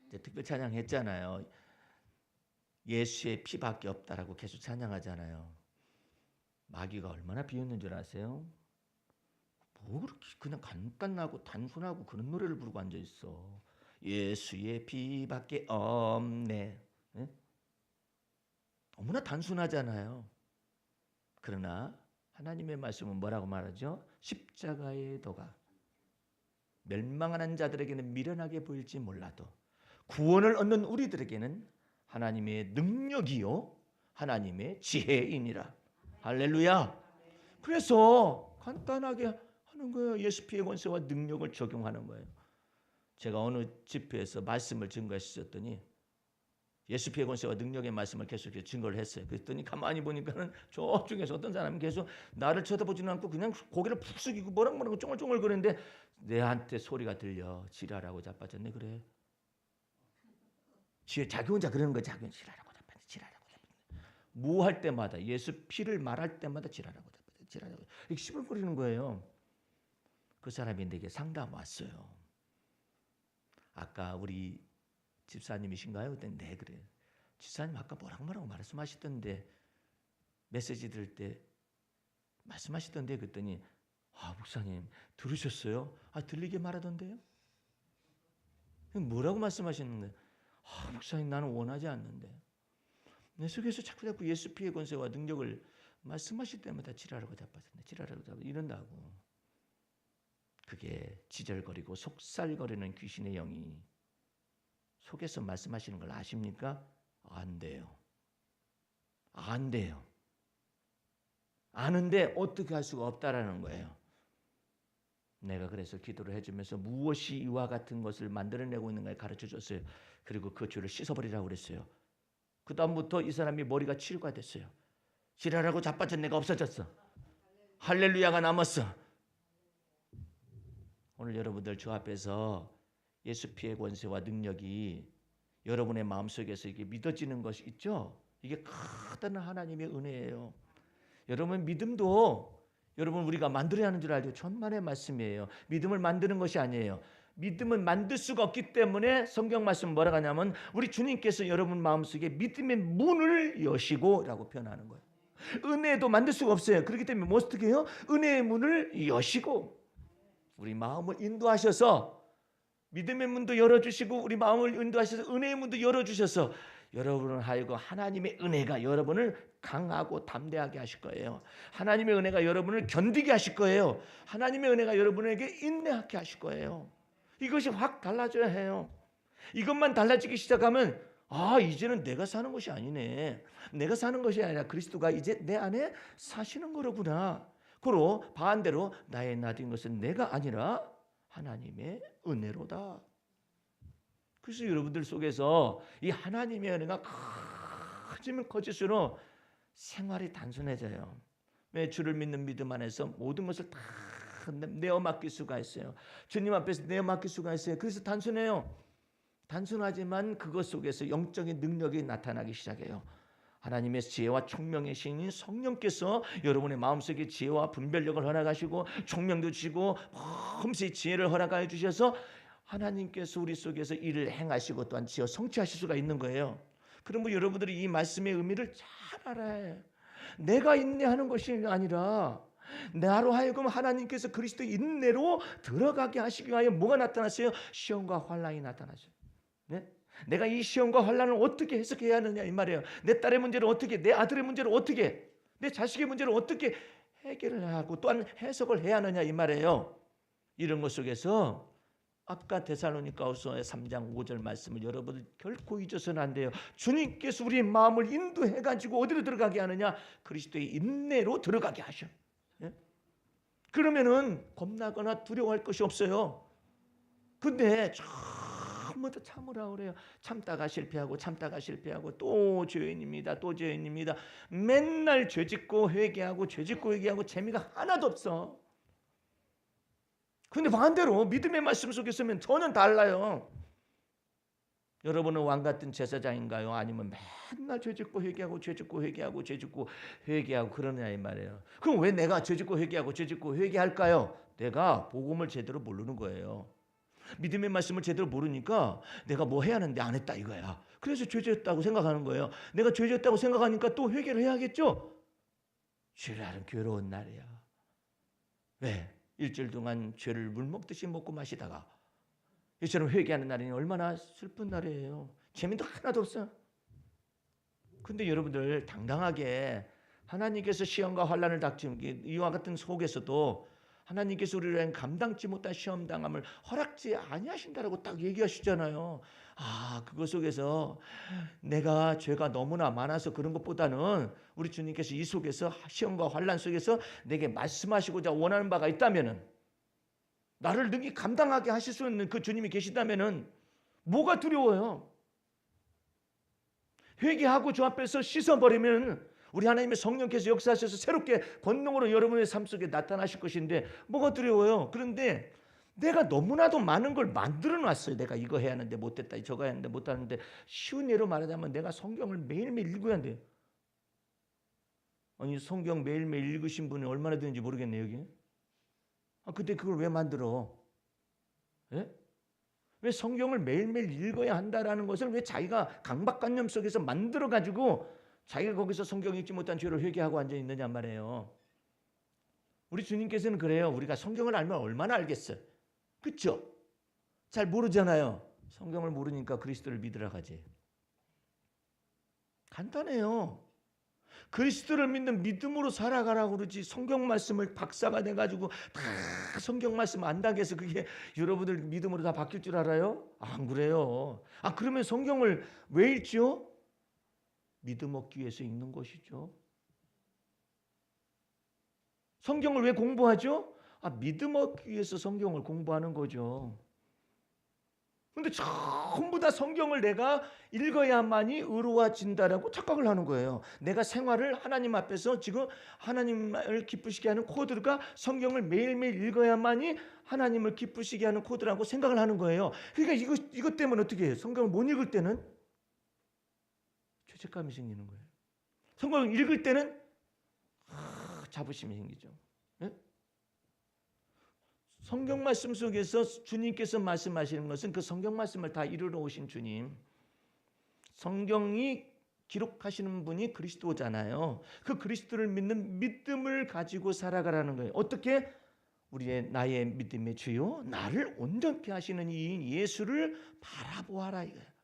이제 특별 찬양했잖아요. 예수의 피밖에 없다라고 계속 찬양하잖아요. 마귀가 얼마나 비웃는 줄 아세요? 뭐 그렇게 그냥 간단하고 단순하고 그런 노래를 부르고 앉아 있어. 예수의 피밖에 없네. 네? 너무나 단순하잖아요. 그러나 하나님의 말씀은 뭐라고 말하죠? 십자가의 도가 멸망하는 자들에게는 미련하게 보일지 몰라도 구원을 얻는 우리들에게는 하나님의 능력이요 하나님의 지혜이니라. 할렐루야. 그래서 간단하게 하는 거예요. 예수 피해 권세와 능력을 적용하는 거예요. 제가 어느 집회에서 말씀을 증거했었더니 예수 피해 권세와 능력의 말씀을 계속 증거를 했어요. 그랬더니 가만히 보니까는 저쪽에서 어떤 사람이 계속 나를 쳐다보지는 않고 그냥 고개를 푹 숙이고 뭐라고 쫑글쫑글 거리는데 내한테 소리가 들려. 지랄하고 자빠졌네 그래. 자기 혼자 그러는 거야. 자기 혼자 지랄하고 자빠졌네. 지랄하고 자빠졌네. 뭐 할 때마다 예수 피를 말할 때마다 지랄하고 자빠졌네. 지랄하고 이렇게 시벌거리는 거예요. 그 사람이 내게 상담 왔어요. 아까 우리 집사님이신가요? 그랬더니 네 그래요. 집사님 아까 뭐라고 말씀하시던데 메시지 들을 때 말씀하시던데 그랬더니 목사님 들으셨어요? 들리게 말하던데요? 뭐라고 말씀하셨는데 목사님 나는 원하지 않는데 내 속에서 자꾸 예수 피해 권세와 능력을 말씀하실 때마다 지랄하고 자빠졌네. 지랄하고 자빠졌네. 이런다고. 그게 지절거리고 속살거리는 귀신의 영이 속에서 말씀하시는 걸 아십니까? 안 돼요. 안 돼요. 아는데 어떻게 할 수가 없다라는 거예요. 내가 그래서 기도를 해주면서 무엇이 이와 같은 것을 만들어내고 있는가를 가르쳐줬어요. 그리고 그 죄를 씻어버리라고 그랬어요. 그 다음부터 이 사람이 머리가 치료가 됐어요. 지랄하고 자빠진 내가 없어졌어. 할렐루야가 남았어. 오늘 여러분들 주 앞에서 예수 피해 권세와 능력이 여러분의 마음속에서 이게 믿어지는 것이 있죠. 이게 크다는 하나님의 은혜예요. 여러분 믿음도 여러분 우리가 만들어야 하는 줄 알죠. 천만의 말씀이에요. 믿음을 만드는 것이 아니에요. 믿음은 만들 수가 없기 때문에 성경 말씀 뭐라고 하냐면 우리 주님께서 여러분 마음속에 믿음의 문을 여시고라고 표현하는 거예요. 은혜도 만들 수가 없어요. 그렇기 때문에 뭐 어떻게 해요? 은혜의 문을 여시고 우리 마음을 인도하셔서 믿음의 문도 열어주시고 우리 마음을 인도하셔서 은혜의 문도 열어주셔서 여러분을 하여금 하나님의 은혜가 여러분을 강하고 담대하게 하실 거예요. 하나님의 은혜가 여러분을 견디게 하실 거예요. 하나님의 은혜가 여러분에게 인내하게 하실 거예요. 이것이 확 달라져야 해요. 이것만 달라지기 시작하면 이제는 내가 사는 것이 아니네. 내가 사는 것이 아니라 그리스도가 이제 내 안에 사시는 거로구나. 그로 반대로 나의 나된 것은 내가 아니라 하나님의 은혜로다. 그래서 여러분들 속에서 이 하나님의 은혜가 커지면 커질수록 생활이 단순해져요. 왜? 주를 믿는 믿음 안에서 모든 것을 다 내어 맡길 수가 있어요. 주님 앞에서 내어 맡길 수가 있어요. 그래서 단순해요. 단순하지만 그것 속에서 영적인 능력이 나타나기 시작해요. 하나님의 지혜와 총명의 신인 성령께서 여러분의 마음속에 지혜와 분별력을 허락하시고 총명도 주시고 범시 지혜를 허락하여 주셔서 하나님께서 우리 속에서 일을 행하시고 또한 지어 성취하실 수가 있는 거예요. 그러면 여러분들이 이 말씀의 의미를 잘 알아야 해요. 내가 인내하는 것이 아니라 나로 하여금 하나님께서 그리스도의 인내로 들어가게 하시기 위하여 뭐가 나타났어요? 시험과 환난이 나타나죠. 네? 내가 이 시험과 환난을 어떻게 해석해야 하느냐 이 말이에요. 내 딸의 문제를 어떻게, 내 아들의 문제를 어떻게, 내 자식의 문제를 어떻게 해결을 하고 또한 해석을 해야 하느냐 이 말이에요. 이런 것 속에서 아까 데살로니가후서 3장 5절 말씀을 여러분들 결코 잊어서는 안 돼요. 주님께서 우리의 마음을 인도해가지고 어디로 들어가게 하느냐? 그리스도의 인내로 들어가게 하셔. 예? 그러면은 겁나거나 두려워할 것이 없어요. 근데 전부 다 참으라 그래요. 참다가 실패하고 참다가 실패하고 또 죄인입니다. 또 죄인입니다. 맨날 죄짓고 회개하고 죄짓고 회개하고 재미가 하나도 없어. 근데 반대로 믿음의 말씀 속에 있으면 전혀 달라요. 여러분은 왕같은 제사장인가요? 아니면 맨날 죄짓고 회개하고 죄짓고 회개하고 죄짓고 회개하고 그러냐 이 말이에요. 그럼 왜 내가 죄짓고 회개하고 죄짓고 회개할까요? 내가 복음을 제대로 모르는 거예요. 믿음의 말씀을 제대로 모르니까 내가 뭐 해야 하는데 안 했다 이거야. 그래서 죄졌다고 생각하는 거예요. 내가 죄졌다고 생각하니까 또 회개를 해야겠죠? 주일날은 괴로운 날이야. 왜? 일주일 동안 죄를 물 먹듯이 먹고 마시다가 이처럼 회개하는 날이 얼마나 슬픈 날이에요. 재미도 하나도 없어요. 근데 여러분들 당당하게 하나님께서 시험과 환난을 닥치는 이와 같은 속에서도 하나님께서 우리를 감당치 못한 시험 당함을 허락지 아니하신다라고 딱 얘기하시잖아요. 그거 속에서 내가 죄가 너무나 많아서 그런 것보다는 우리 주님께서 이 속에서 시험과 환난 속에서 내게 말씀하시고자 원하는 바가 있다면은, 나를 능히 감당하게 하실 수 있는 그 주님이 계시다면은 뭐가 두려워요? 회개하고 주 앞에서 씻어버리면 우리 하나님의 성령께서 역사하셔서 새롭게 권능으로 여러분의 삶 속에 나타나실 것인데 뭐가 두려워요? 그런데 내가 너무나도 많은 걸 만들어 놨어요. 내가 이거 해야 하는데 못했다, 저거 해야 하는데 못하는데. 쉬운 예로 말하자면 내가 성경을 매일매일 읽어야 돼요. 아니, 성경 매일매일 읽으신 분이 얼마나 되는지 모르겠네요, 여기. 근데 그걸 왜 만들어? 예? 왜 성경을 매일매일 읽어야 한다라는 것을 왜 자기가 강박관념 속에서 만들어가지고 자기가 거기서 성경 읽지 못한 죄를 회개하고 앉아있느냐 말이에요. 우리 주님께서는 그래요. 우리가 성경을 알면 얼마나 알겠어요. 그렇죠? 잘 모르잖아요. 성경을 모르니까 그리스도를 믿으라 가지. 간단해요. 그리스도를 믿는 믿음으로 살아가라고 그러지, 성경 말씀을 박사가 돼가지고 다 성경 말씀 안다고 해서 그게 여러분들 믿음으로 다 바뀔 줄 알아요? 안 그래요. 그러면 성경을 왜 읽지요? 믿음 얻기 위해서 읽는 것이죠. 성경을 왜 공부하죠? 믿음 얻기 위해서 성경을 공부하는 거죠. 근데 전부 다 성경을 내가 읽어야만이 의로워진다라고 착각을 하는 거예요. 내가 생활을 하나님 앞에서 지금 하나님을 기쁘시게 하는 코드가 성경을 매일매일 읽어야만이 하나님을 기쁘시게 하는 코드라고 생각을 하는 거예요. 그러니까 이것 때문에 어떻게 해요? 성경을 못 읽을 때는 죄책감이 생기는 거예요. 성경을 읽을 때는 자부심이 생기죠. 네? 성경 말씀 속에서 주님께서 말씀하시는 것은 그 성경 말씀을 다 이루러 오신 주님, 성경이 기록하시는 분이 그리스도잖아요. 그 그리스도를 믿는 믿음을 가지고 살아가라는 거예요. 어떻게? 나의 믿음의 주요, 나를 온전케 하시는 이인 예수를 바라보아라 이거예요.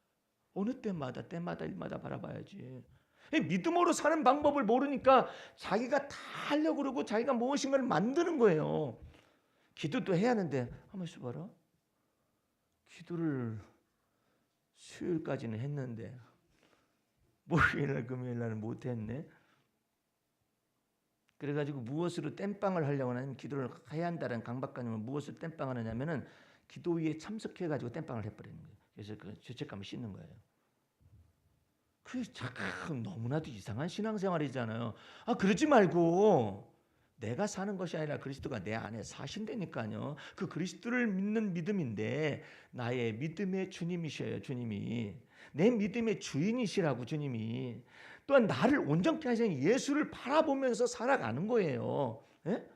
어느 때마다 일마다 바라봐야지. 믿음으로 사는 방법을 모르니까 자기가 다 하려고 그러고 자기가 무엇인가를 만드는 거예요. 기도도 해야 하는데, 한번 있어봐라. 기도를 수요일까지는 했는데 목요일날 금요일날은 못했네. 그래가지고 무엇으로 땜빵을 하려고 하냐면, 기도를 해야 한다는 강박관념을 무엇으로 땜빵을 하냐면은 기도위에 참석해가지고 땜빵을 해버리는 거예요. 그래서 그 죄책감을 씻는 거예요. 참 너무나도 이상한 신앙생활이잖아요. 그러지 말고 내가 사는 것이 아니라 그리스도가 내 안에 사신다니까요. 그 그리스도를 믿는 믿음인데 나의 믿음의 주님이셔요. 주님이 내 믿음의 주인이시라고. 주님이 또한 나를 온전케 하시는 예수를 바라보면서 살아가는 거예요. 예?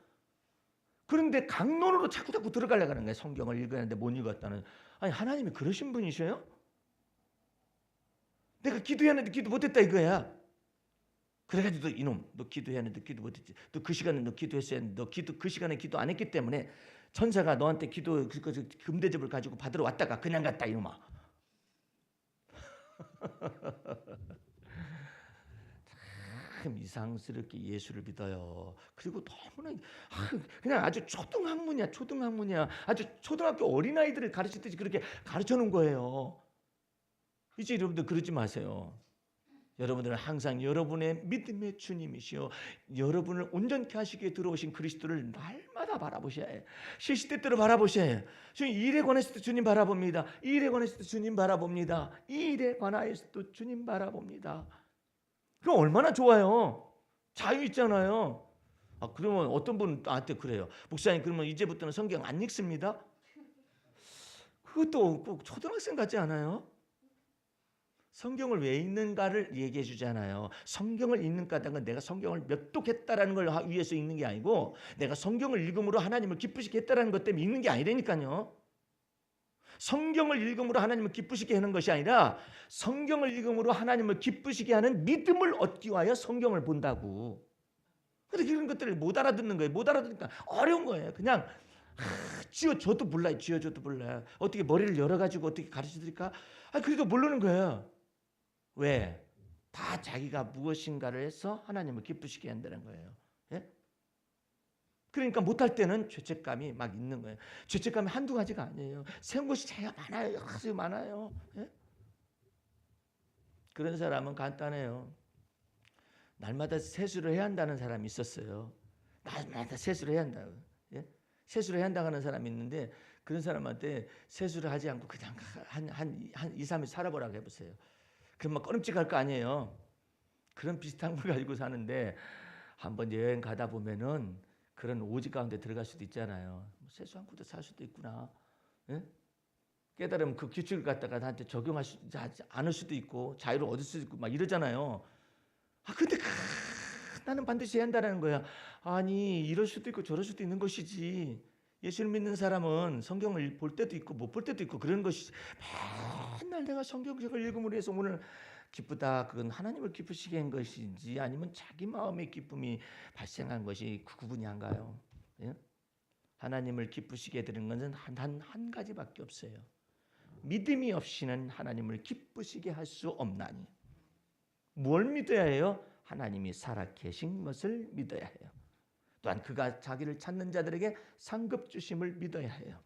그런데 강론으로 자꾸 들어가려고 하는 거예요. 성경을 읽었는데 못 읽었다는. 하나님이 그러신 분이셔요? 내가 기도했는데 기도 못했다 이거야. 그래가지고 이놈, 너 기도했는데 기도 못했지. 또 그 시간에 너 기도했어야 했는데 너 그 시간에 기도 안 했기 때문에 천사가 너한테 기도 금대접을 가지고 받으러 왔다가 그냥 갔다 이놈아. 참 이상스럽게 예수를 믿어요. 그리고 너무나 그냥 아주 초등학문이야. 아주 초등학교 어린아이들을 가르치듯이 그렇게 가르쳐 놓은 거예요. 이제 여러분들 그러지 마세요. 여러분들은 항상 여러분의 믿음의 주님이시여 여러분을 온전케 하시기에 들어오신 그리스도를 날마다 바라보셔야 해요. 시시때때로 바라보셔야 해요. 주님 이 일에 관해서도 주님 바라봅니다. 이 일에 관해서도 주님 바라봅니다. 이 일에 관하여서도 주님 바라봅니다. 그럼 얼마나 좋아요. 자유 있잖아요. 그러면 어떤 분은 나한테 그래요. 목사님 그러면 이제부터는 성경 안 읽습니다. 그것도 꼭 초등학생 같지 않아요? 성경을 왜 읽는가를 얘기해 주잖아요. 성경을 읽는다는 건 내가 성경을 몇독했다라는 걸 위해서 읽는 게 아니고 내가 성경을 읽음으로 하나님을 기쁘시게 했다라는 것 때문에 읽는 게 아니라니까요. 성경을 읽음으로 하나님을 기쁘시게 하는 것이 아니라 성경을 읽음으로 하나님을 기쁘시게 하는 믿음을 얻기 위하여 성경을 본다고. 그런데 이런 것들을 못 알아듣는 거예요. 못 알아듣니까 어려운 거예요. 그냥 쥐어줘도 몰라요. 쥐어줘도 몰라요. 어떻게 머리를 열어가지고 어떻게 가르쳐드릴까? 그래도 모르는 거예요. 왜? 다 자기가 무엇인가를 해서 하나님을 기쁘시게 한다는 거예요. 예? 그러니까 못할 때는 죄책감이 막 있는 거예요. 죄책감이 한두 가지가 아니에요. 세운 것이 제가 많아요. 아주 많아요. 예? 그런 사람은 간단해요. 날마다 세수를 해야 한다는 사람이 있었어요. 날마다 세수를 해야 한다고. 예? 세수를 해야 한다고 하는 사람이 있는데 그런 사람한테 세수를 하지 않고 그냥 한 2, 3일 살아보라고 해보세요. 그럼 막 꺼림칙할 거 아니에요. 그런 비슷한 걸 가지고 사는데 한번 여행 가다 보면은 그런 오지 가운데 들어갈 수도 있잖아요. 세수 않고도 살 수도 있구나. 예? 깨달으면 그 규칙을 갖다가 나한테 적용하지 않을 수도 있고 자유를 얻을 수도 있고 막 이러잖아요. 근데 나는 반드시 해야 한다는 거야. 아니 이럴 수도 있고 저럴 수도 있는 것이지. 예수를 믿는 사람은 성경을 볼 때도 있고 못 볼 때도 있고 그런 것이 맨날 내가 성경책을 읽음으로 해서 오늘 기쁘다. 그건 하나님을 기쁘시게 한 것인지 아니면 자기 마음의 기쁨이 발생한 것이 그 구분이 한가요? 예? 하나님을 기쁘시게 되는 것은 한 가지밖에 없어요. 믿음이 없이는 하나님을 기쁘시게 할 수 없나니. 뭘 믿어야 해요? 하나님이 살아 계신 것을 믿어야 해요. 또한 그가 자기를 찾는 자들에게 상급 주심을 믿어야 해요.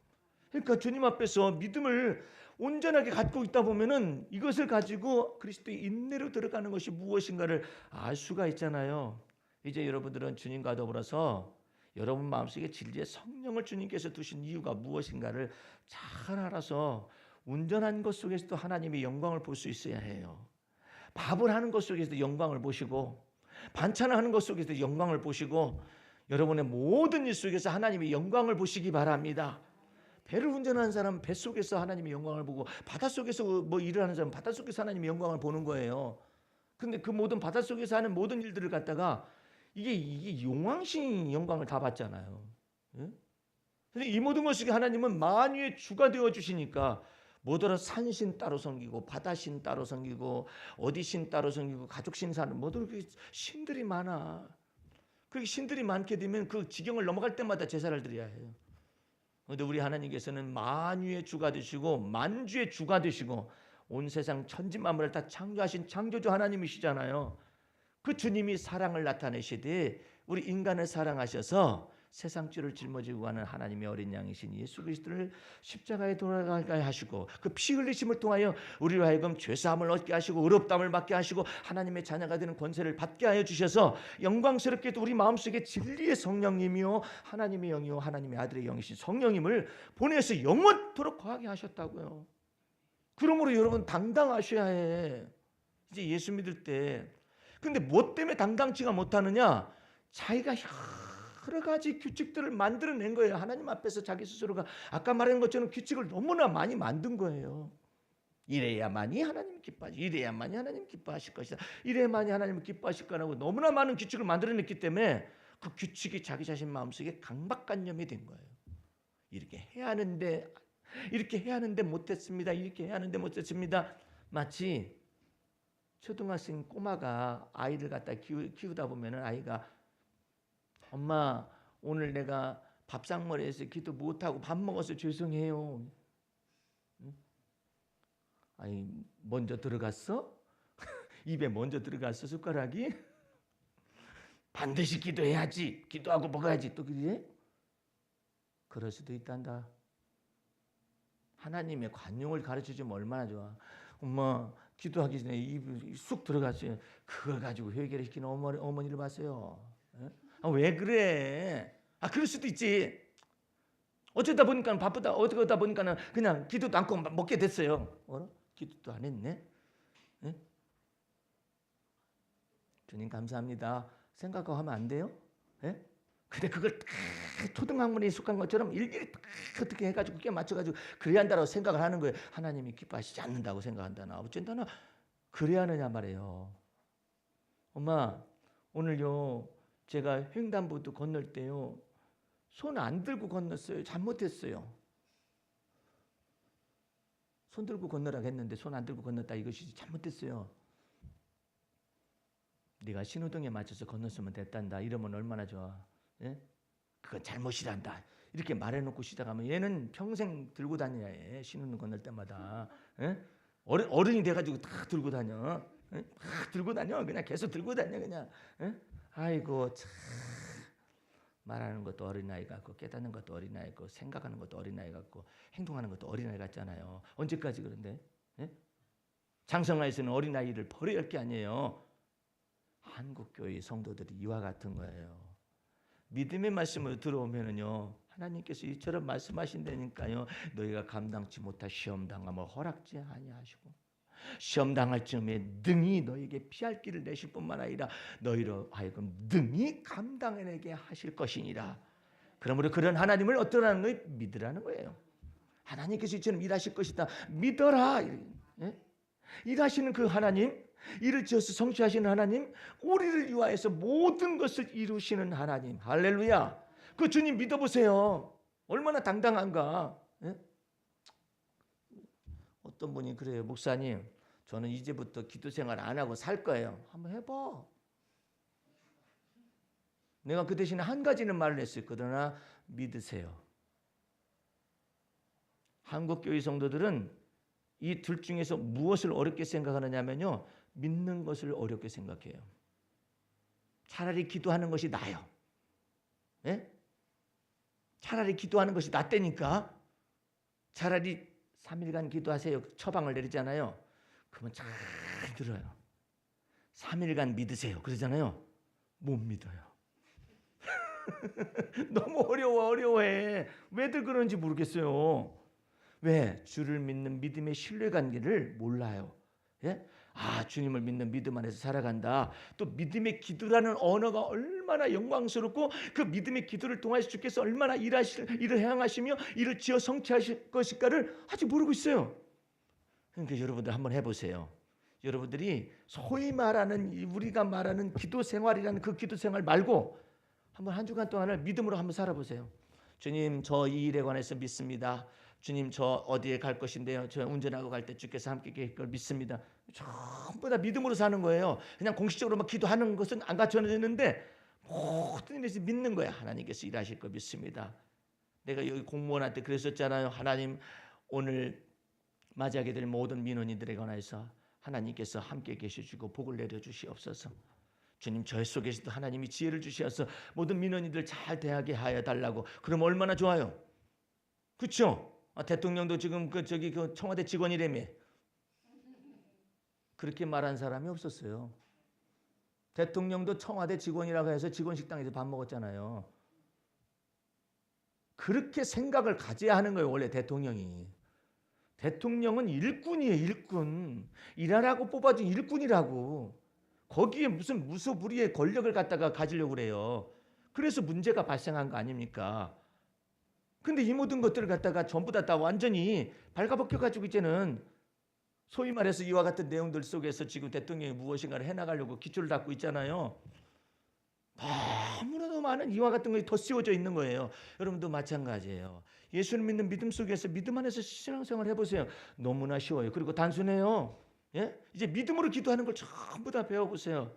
그러니까 주님 앞에서 믿음을 온전하게 갖고 있다 보면은 이것을 가지고 그리스도의 인내로 들어가는 것이 무엇인가를 알 수가 있잖아요. 이제 여러분들은 주님과 더불어서 여러분 마음속에 진리의 성령을 주님께서 두신 이유가 무엇인가를 잘 알아서 운전한 것 속에서도 하나님의 영광을 볼 수 있어야 해요. 밥을 하는 것 속에서도 영광을 보시고 반찬을 하는 것 속에서도 영광을 보시고 여러분의 모든 일 속에서 하나님의 영광을 보시기 바랍니다. 배를 운전하는 사람은 뱃속에서 하나님의 영광을 보고 바닷속에서 뭐 일을 하는 사람은 바닷속에서 하나님의 영광을 보는 거예요. 근데 그 모든 바닷속에서 하는 모든 일들을 갖다가 이게 용왕신 영광을 다 받잖아요. 예? 근데 이 모든 것이 하나님은 만유의 주가 되어 주시니까 뭐더러 산신 따로 섬기고 바다신 따로 섬기고 어디신 따로 섬기고 가족신 사는 뭐더러 신들이 많아. 그 신들이 많게 되면 그 지경을 넘어갈 때마다 제사를 드려야 해요. 그런데 우리 하나님께서는 만유의 주가 되시고 만주의 주가 되시고 온 세상 천지 만물을 다 창조하신 창조주 하나님이시잖아요. 그 주님이 사랑을 나타내시되 우리 인간을 사랑하셔서 세상 죄를 짊어지고 가는 하나님의 어린 양이신 예수 그리스도를 십자가에 돌아가게 하시고 그 피 흘리심을 통하여 우리로 하여금 죄사함을 얻게 하시고 의롭다함을 받게 하시고 하나님의 자녀가 되는 권세를 받게 하여 주셔서 영광스럽게도 우리 마음속에 진리의 성령님이요 하나님의 영이요 하나님의 아들의 영이신 성령님을 보내서 영원토록 거하게 하셨다고요. 그러므로 여러분 당당하셔야 해. 이제 예수 믿을 때. 근데 뭐 때문에 당당치가 못하느냐? 자기가 여러 가지 규칙들을 만들어낸 거예요. 하나님 앞에서 자기 스스로가 아까 말한 것처럼 규칙을 너무나 많이 만든 거예요. 이래야만이 하나님 기뻐하시, 이래야만이 하나님 기뻐하실 것이다. 이래야만이 하나님 기뻐하실 거라고 너무나 많은 규칙을 만들어냈기 때문에 그 규칙이 자기 자신 마음속에 강박관념이 된 거예요. 이렇게 해야 하는데 못했습니다. 이렇게 해야 하는데 못했습니다. 마치 초등학생 꼬마가 아이를 갖다 키우다 보면은 아이가 엄마 오늘 내가 밥상머리에서 기도 못하고 밥 먹어서 죄송해요. 응? 아니 먼저 들어갔어? 입에 먼저 들어갔어 숟가락이? 반드시 기도해야지. 기도하고 먹어야지. 또 그래? 그럴 수도 있단다. 하나님의 관용을 가르쳐주면 얼마나 좋아. 엄마 기도하기 전에 입이 쑥 들어갔어요. 그걸 가지고 회개를 시키는 어머니를 봤어요. 왜 그래? 그럴 수도 있지. 어쩌다 보니까 바쁘다. 어쩌다 보니까는 그냥 기도도 않고 먹게 됐어요. 기도도 안 했네. 네? 주님 감사합니다. 생각하고 하면 안 돼요? 네? 근데 그걸 초등학문에 익숙한 것처럼 일일이 어떻게 해가지고 끼 맞춰가지고 그래야 한다고 생각을 하는 거예요. 하나님이 기뻐하시지 않는다고 생각한다나 어쩐다나 그래야 하느냐 말이에요. 엄마 오늘요 제가 횡단보도 건널 때요 손 안 들고 건넜어요. 잘못했어요. 손 들고 건너라고 했는데 손 안 들고 건넜다 이것이 잘못했어요. 네가 신호등에 맞춰서 건넜으면 됐단다. 이러면 얼마나 좋아. 예? 그건 잘못이란다. 이렇게 말해놓고 시작하면 얘는 평생 들고 다녀야 해. 신호등 건널 때마다. 예? 어른이 돼가지고 다 들고 다녀. 예? 다 들고 다녀. 그냥 계속 들고 다녀 그냥. 예? 아이고 참 말하는 것도 어린아이 같고 깨닫는 것도 어린아이 같고 생각하는 것도 어린아이 같고 행동하는 것도 어린아이 같잖아요. 언제까지 그런데? 예? 장성아에서는 어린아이를 버려야 할 게 아니에요. 한국교회 성도들이 이와 같은 거예요. 믿음의 말씀을 들어오면은요, 하나님께서 이처럼 말씀하신다니까요. 너희가 감당치 못할 시험 당하면 허락지 아니하시고 시험 당할 즈음에 능히 너에게 피할 길을 내실 뿐만 아니라 너희로 하여금 능히 감당해내게 하실 것이니라. 그러므로 그런 하나님을 어떠라는 거예요? 믿으라는 거예요. 하나님께서 이처럼 일하실 것이다. 믿어라. 예? 일하시는 그 하나님, 일을 지어서 성취하시는 하나님, 우리를 위하여서 모든 것을 이루시는 하나님. 할렐루야. 그 주님 믿어보세요. 얼마나 당당한가. 예? 어떤 분이 그래요. 목사님, 저는 이제부터 기도 생활 안 하고 살 거예요. 한번 해봐. 내가 그 대신에 한 가지는 말을 했어요. 그러나 믿으세요. 한국교회 성도들은 이 둘 중에서 무엇을 어렵게 생각하느냐면요, 믿는 것을 어렵게 생각해요. 차라리 기도하는 것이 나아요. 예? 차라리 기도하는 것이 낫다니까. 차라리 3일간 기도하세요. 처방을 내리잖아요. 그러면 잘 들어요. 3일간 믿으세요. 그러잖아요. 못 믿어요. 너무 어려워해. 왜들 그런지 모르겠어요. 왜? 주를 믿는 믿음의 신뢰관계를 몰라요. 예? 아, 주님을 믿는 믿음 안에서 살아간다. 또 믿음의 기도라는 언어가 얼마나 영광스럽고 그 믿음의 기도를 통해서 주께서 얼마나 일을 행하시며 일을 지어 성취하실 것일까를 아직 모르고 있어요. 그러니까 여러분들 한번 해보세요. 여러분들이 소위 말하는 우리가 말하는 기도 생활이라는 그 기도 생활 말고 한번 한 주간 동안을 믿음으로 한번 살아보세요. 주님, 저 이 일에 관해서 믿습니다. 주님, 저 어디에 갈 것인데요. 저 운전하고 갈 때 주께서 함께 계실 걸 믿습니다. 전부 다 믿음으로 사는 거예요. 그냥 공식적으로 막 기도하는 것은 안 갖춰지는데 모든 일에서 믿는 거야. 하나님께서 일하실 걸 믿습니다. 내가 여기 공무원한테 그랬었잖아요. 하나님, 오늘 맞이하게 될 모든 민원인들에 관해서 하나님께서 함께 계셔주고 복을 내려주시옵소서. 주님, 저의 속에서도 하나님이 지혜를 주셔서 모든 민원인들 잘 대하게 하여 달라고. 그럼 얼마나 좋아요. 그렇죠? 대통령도 지금 그 청와대 직원이라며. 그렇게 말한 사람이 없었어요. 대통령도 청와대 직원이라고 해서 직원 식당에서 밥 먹었잖아요. 그렇게 생각을 가져야 하는 거예요. 원래 대통령이. 대통령은 일꾼이에요. 일꾼. 일하라고 뽑아준 일꾼이라고. 거기에 무슨 무소불위의 권력을 갖다가 가지려고 그래요. 그래서 문제가 발생한 거 아닙니까? 근데 이 모든 것들을 갖다가 전부 다 완전히 발가벗겨가지고 이제는 소위 말해서 이와 같은 내용들 속에서 지금 대통령이 무엇인가를 해나가려고 기초를 닦고 있잖아요. 너무나도 많은 이와 같은 것이 더 씌워져 있는 거예요. 여러분도 마찬가지예요. 예수를 믿는 믿음 속에서 믿음 안에서 신앙생활 해보세요. 너무나 쉬워요. 그리고 단순해요. 예? 이제 믿음으로 기도하는 걸 전부 다 배워보세요.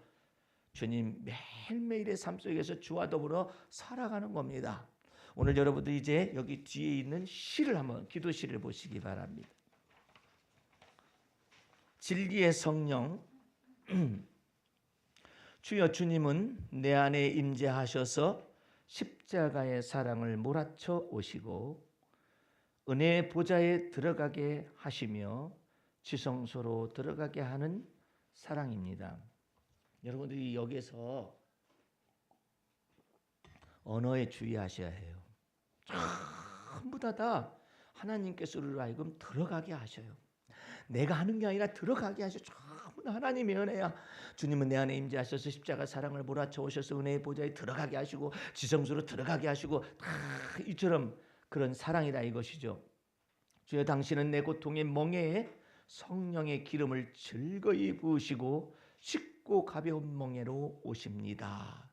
주님, 매일매일의 삶 속에서 주와 더불어 살아가는 겁니다. 오늘 여러분들 이제 여기 뒤에 있는 시를 한번 기도시를 보시기 바랍니다. 진리의 성령, 주여, 주님은 내 안에 임재하셔서 십자가의 사랑을 몰아쳐 오시고 은혜의 보좌에 들어가게 하시며 지성소로 들어가게 하는 사랑입니다. 여러분들이 여기에서 언어에 주의하셔야 해요. 전부 다 하나님께서 우리로 하여금 들어가게 하셔요. 내가 하는 게 아니라 들어가게 하셔. 전부 다 하나님의 은혜야. 주님은 내 안에 임재하셔서 십자가 사랑을 몰아쳐 오셔서 은혜의 보좌에 들어가게 하시고 지성소로 들어가게 하시고 다 이처럼 그런 사랑이다 이것이죠. 주여, 당신은 내 고통의 멍에에 성령의 기름을 즐거이 부으시고 쉽고 가벼운 멍에로 오십니다.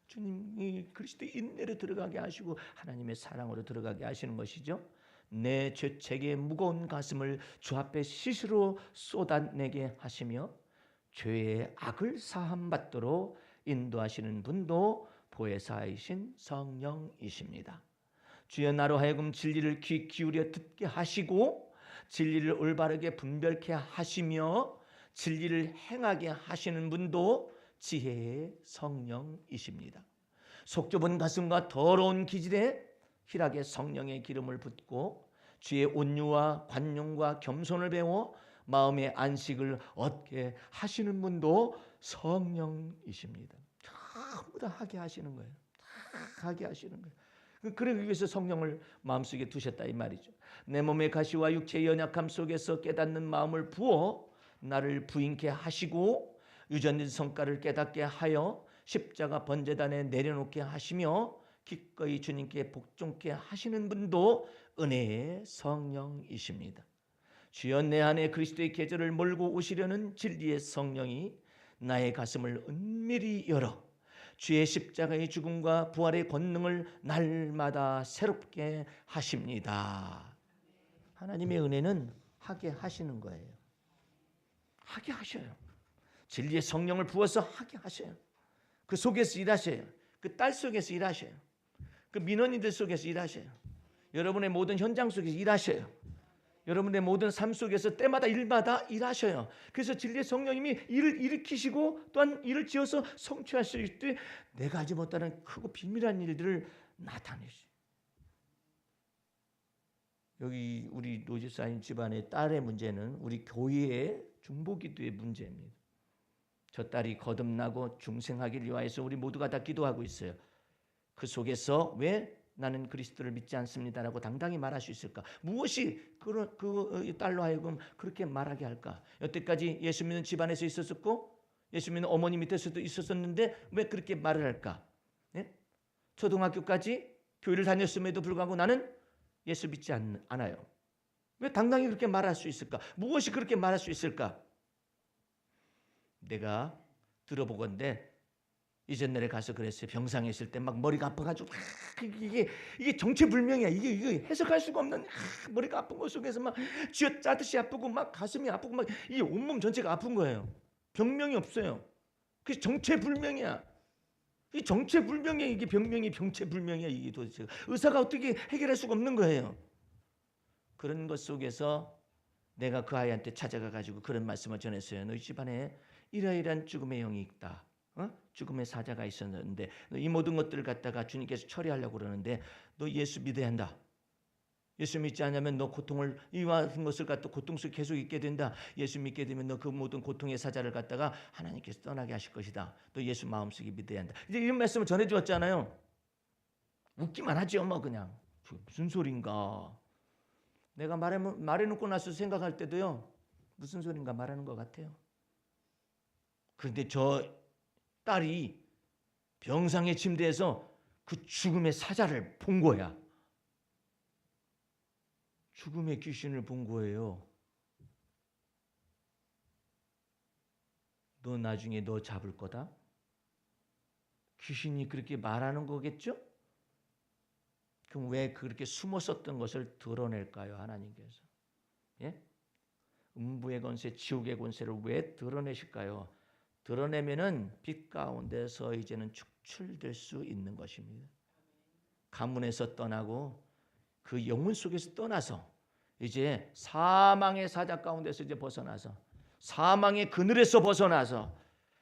주님이 그리스도의 인내로 들어가게 하시고 하나님의 사랑으로 들어가게 하시는 것이죠. 내 죄책의 무거운 가슴을 주 앞에 시시로 쏟아내게 하시며 죄의 악을 사함받도록 인도하시는 분도 보혜사이신 성령이십니다. 주여, 나로 하여금 진리를 귀 기울여 듣게 하시고 진리를 올바르게 분별케 하시며 진리를 행하게 하시는 분도 지혜의 성령이십니다. 속 좁은 가슴과 더러운 기질에 희락의 성령의 기름을 붓고 주의 온유와 관용과 겸손을 배워 마음의 안식을 얻게 하시는 분도 성령이십니다. 전부 다 하게 하시는 거예요. 다 하게 하시는 거예요. 그러기 위해서 성령을 마음속에 두셨다 이 말이죠. 내 몸의 가시와 육체의 연약함 속에서 깨닫는 마음을 부어 나를 부인케 하시고 유전된 성과를 깨닫게 하여 십자가 번제단에 내려놓게 하시며 기꺼이 주님께 복종케 하시는 분도 은혜의 성령이십니다. 주여 내 안에 그리스도의 계절을 몰고 오시려는 진리의 성령이 나의 가슴을 은밀히 열어 주의 십자가의 죽음과 부활의 권능을 날마다 새롭게 하십니다. 하나님의 은혜는 하게 하시는 거예요. 하게 하셔요. 진리의 성령을 부어서 하게 하셔요. 그 속에서 일하셔요. 그 딸 속에서 일하셔요. 그 민원인들 속에서 일하셔요. 여러분의 모든 현장 속에서 일하셔요. 여러분의 모든 삶 속에서 때마다 일마다 일하셔요. 그래서 진리의 성령님이 일을 일으키시고 또한 일을 지어서 성취하실 때 내가 하지 못하는 크고 비밀한 일들을 나타내시죠. 여기 우리 노지사님 집안의 딸의 문제는 우리 교회의 중보기도의 문제입니다. 저 딸이 거듭나고 중생하길 위하여서 우리 모두가 다 기도하고 있어요. 그 속에서 왜 나는 그리스도를 믿지 않습니다라고 당당히 말할 수 있을까? 무엇이 그 딸로 하여금 그렇게 말하게 할까? 여태까지 예수 믿는 집안에서 있었었고 예수 믿는 어머니 밑에서도 있었었는데 왜 그렇게 말을 할까? 예? 초등학교까지 교회를 다녔음에도 불구하고 나는 예수 믿지 않아요. 왜 당당히 그렇게 말할 수 있을까? 무엇이 그렇게 말할 수 있을까? 내가 들어보건대 이전날에 가서 그랬어요. 병상에 있을 때 막 머리가 아파가지고 이게 정체불명이야. 이게 해석할 수가 없는 머리가 아픈 것 속에서 막 쥐어 짜듯이 아프고 막 가슴이 아프고 막 이 온몸 전체가 아픈 거예요. 병명이 없어요. 그게 정체불명이야. 이 정체불명이야. 이게 병명이 병체불명이야. 이게 도대체 의사가 어떻게 해결할 수가 없는 거예요. 그런 것 속에서 내가 그 아이한테 찾아가 가지고 그런 말씀을 전했어요. 너희 집안에 이러이러한 죽음의 영이 있다. 죽음의 사자가 있었는데 이 모든 것들을 갖다가 주님께서 처리하려고 그러는데 너 예수 믿어야 한다. 예수 믿지 않으면 너 고통을 이와 같은 것을 갖다 고통 속에 계속 있게 된다. 예수 믿게 되면 너 그 모든 고통의 사자를 갖다가 하나님께서 떠나게 하실 것이다. 너 예수 마음속에 믿어야 한다. 이제 이런 말씀을 전해주었잖아요. 웃기만 하죠, 뭐 그냥 무슨 소린가. 내가 말해놓고 나서 생각할 때도요, 무슨 소린가 말하는 것 같아요. 그런데 저 딸이 병상의 침대에서 그 죽음의 사자를 본 거야. 죽음의 귀신을 본 거예요. 너 나중에 너 잡을 거다? 귀신이 그렇게 말하는 거겠죠? 그럼 왜 그렇게 숨었었던 것을 드러낼까요? 하나님께서. 예? 음부의 권세, 지옥의 권세를 왜 드러내실까요? 드러내면은 빛 가운데서 이제는 축출될 수 있는 것입니다. 가문에서 떠나고 그 영혼 속에서 떠나서 이제 사망의 사자 가운데서 이제 벗어나서 사망의 그늘에서 벗어나서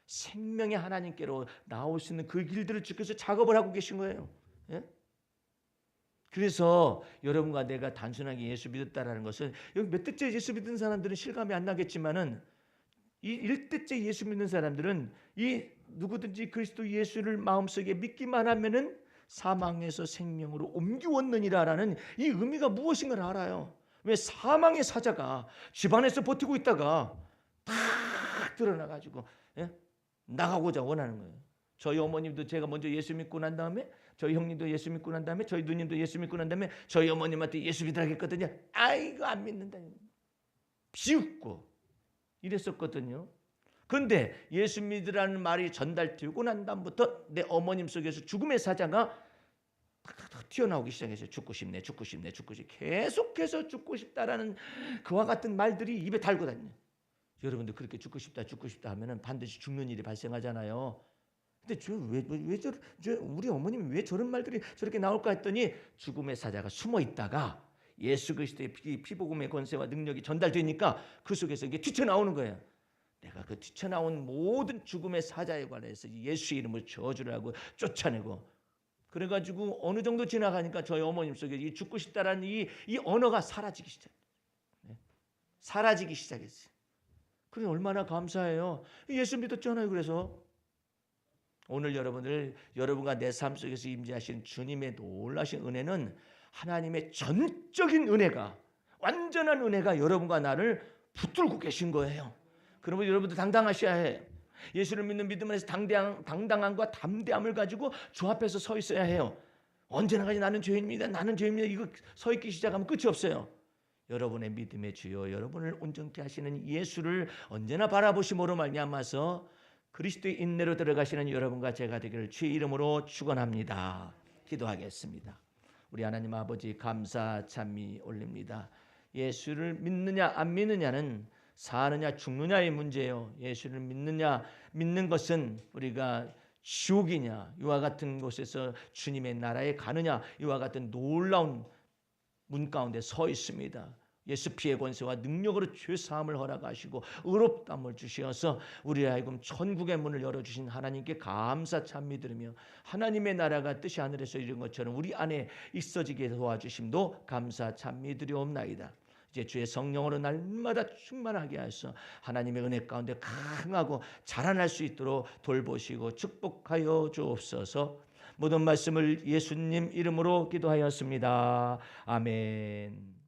생명의 하나님께로 나올 수 있는 그 길들을 주께서 작업을 하고 계신 거예요. 예? 그래서 여러분과 내가 단순하게 예수 믿었다라는 것은 여기 몇 대째 예수 믿는 사람들은 실감이 안 나겠지만은 이 1대째 예수 믿는 사람들은 이 누구든지 그리스도 예수를 마음속에 믿기만 하면은 사망에서 생명으로 옮기웠느니라라는 이 의미가 무엇인가를 알아요. 왜 사망의 사자가 집안에서 버티고 있다가 탁 드러나가지고 나가고자 원하는 거예요. 저희 어머님도 제가 먼저 예수 믿고 난 다음에 저희 형님도 예수 믿고 난 다음에 저희 누님도 예수 믿고 난 다음에 저희 어머님한테 예수 믿으라고 했거든요. 아이고 안 믿는다. 비웃고 이랬었거든요. 그런데 예수 믿으라는 말이 전달되고 난 다음부터 내 어머님 속에서 죽음의 사자가 튀어나오기 시작했어요. 죽고 싶네, 죽고 싶네, 죽고 싶네. 계속해서 죽고 싶다라는 그와 같은 말들이 입에 달고 다녀요. 여러분들 그렇게 죽고 싶다, 죽고 싶다 하면은 반드시 죽는 일이 발생하잖아요. 근데 우리 어머님이 왜 저런 말들이 저렇게 나올까 했더니 죽음의 사자가 숨어 있다가 예수 그리스도의 피복음의 권세와 능력이 전달되니까 그 속에서 이게 튀쳐나오는 거예요. 내가 그 튀쳐나온 모든 죽음의 사자에 관해서 예수의 이름을 저주를 하고 쫓아내고 그래가지고 어느 정도 지나가니까 저희 어머님 속에 이 죽고 싶다라는 이 언어가 사라지기 시작. 사라지기 시작했어요. 그래 얼마나 감사해요. 예수 믿었잖아요. 그래서 오늘 여러분과 내 삶 속에서 임재하신 주님의 놀라신 은혜는 하나님의 전적인 은혜가, 완전한 은혜가 여러분과 나를 붙들고 계신 거예요. 그러면 여러분도 당당하셔야 해요. 예수를 믿는 믿음 안에서 당당함과 담대함을 가지고 주 앞에서 서 있어야 해요. 언제나까지 나는 죄인입니다. 나는 죄인입니다. 이거 서 있기 시작하면 끝이 없어요. 여러분의 믿음의 주요, 여러분을 온전케 하시는 예수를 언제나 바라보심으로 말미암아서 그리스도의 인내로 들어가시는 여러분과 제가 되기를 주의 이름으로 축원합니다. 기도하겠습니다. 우리 하나님 아버지 감사 찬미 올립니다. 예수를 믿느냐 안 믿느냐는 사느냐 죽느냐의 문제예요. 예수를 믿는 것은 우리가 지옥이냐 이와 같은 곳에서 주님의 나라에 가느냐 이와 같은 놀라운 문 가운데 서 있습니다. 예수 피의 권세와 능력으로 죄사함을 허락하시고 의롭다함을 주시어서 우리 하여금 천국의 문을 열어주신 하나님께 감사 찬미 드리며 하나님의 나라가 뜻이 하늘에서 이룬 것처럼 우리 안에 있어지게 도와주심도 감사 찬미 드리옵나이다. 이제 주의 성령으로 날마다 충만하게 하셔서 하나님의 은혜 가운데 강하고 자라날 수 있도록 돌보시고 축복하여 주옵소서. 모든 말씀을 예수님 이름으로 기도하였습니다. 아멘.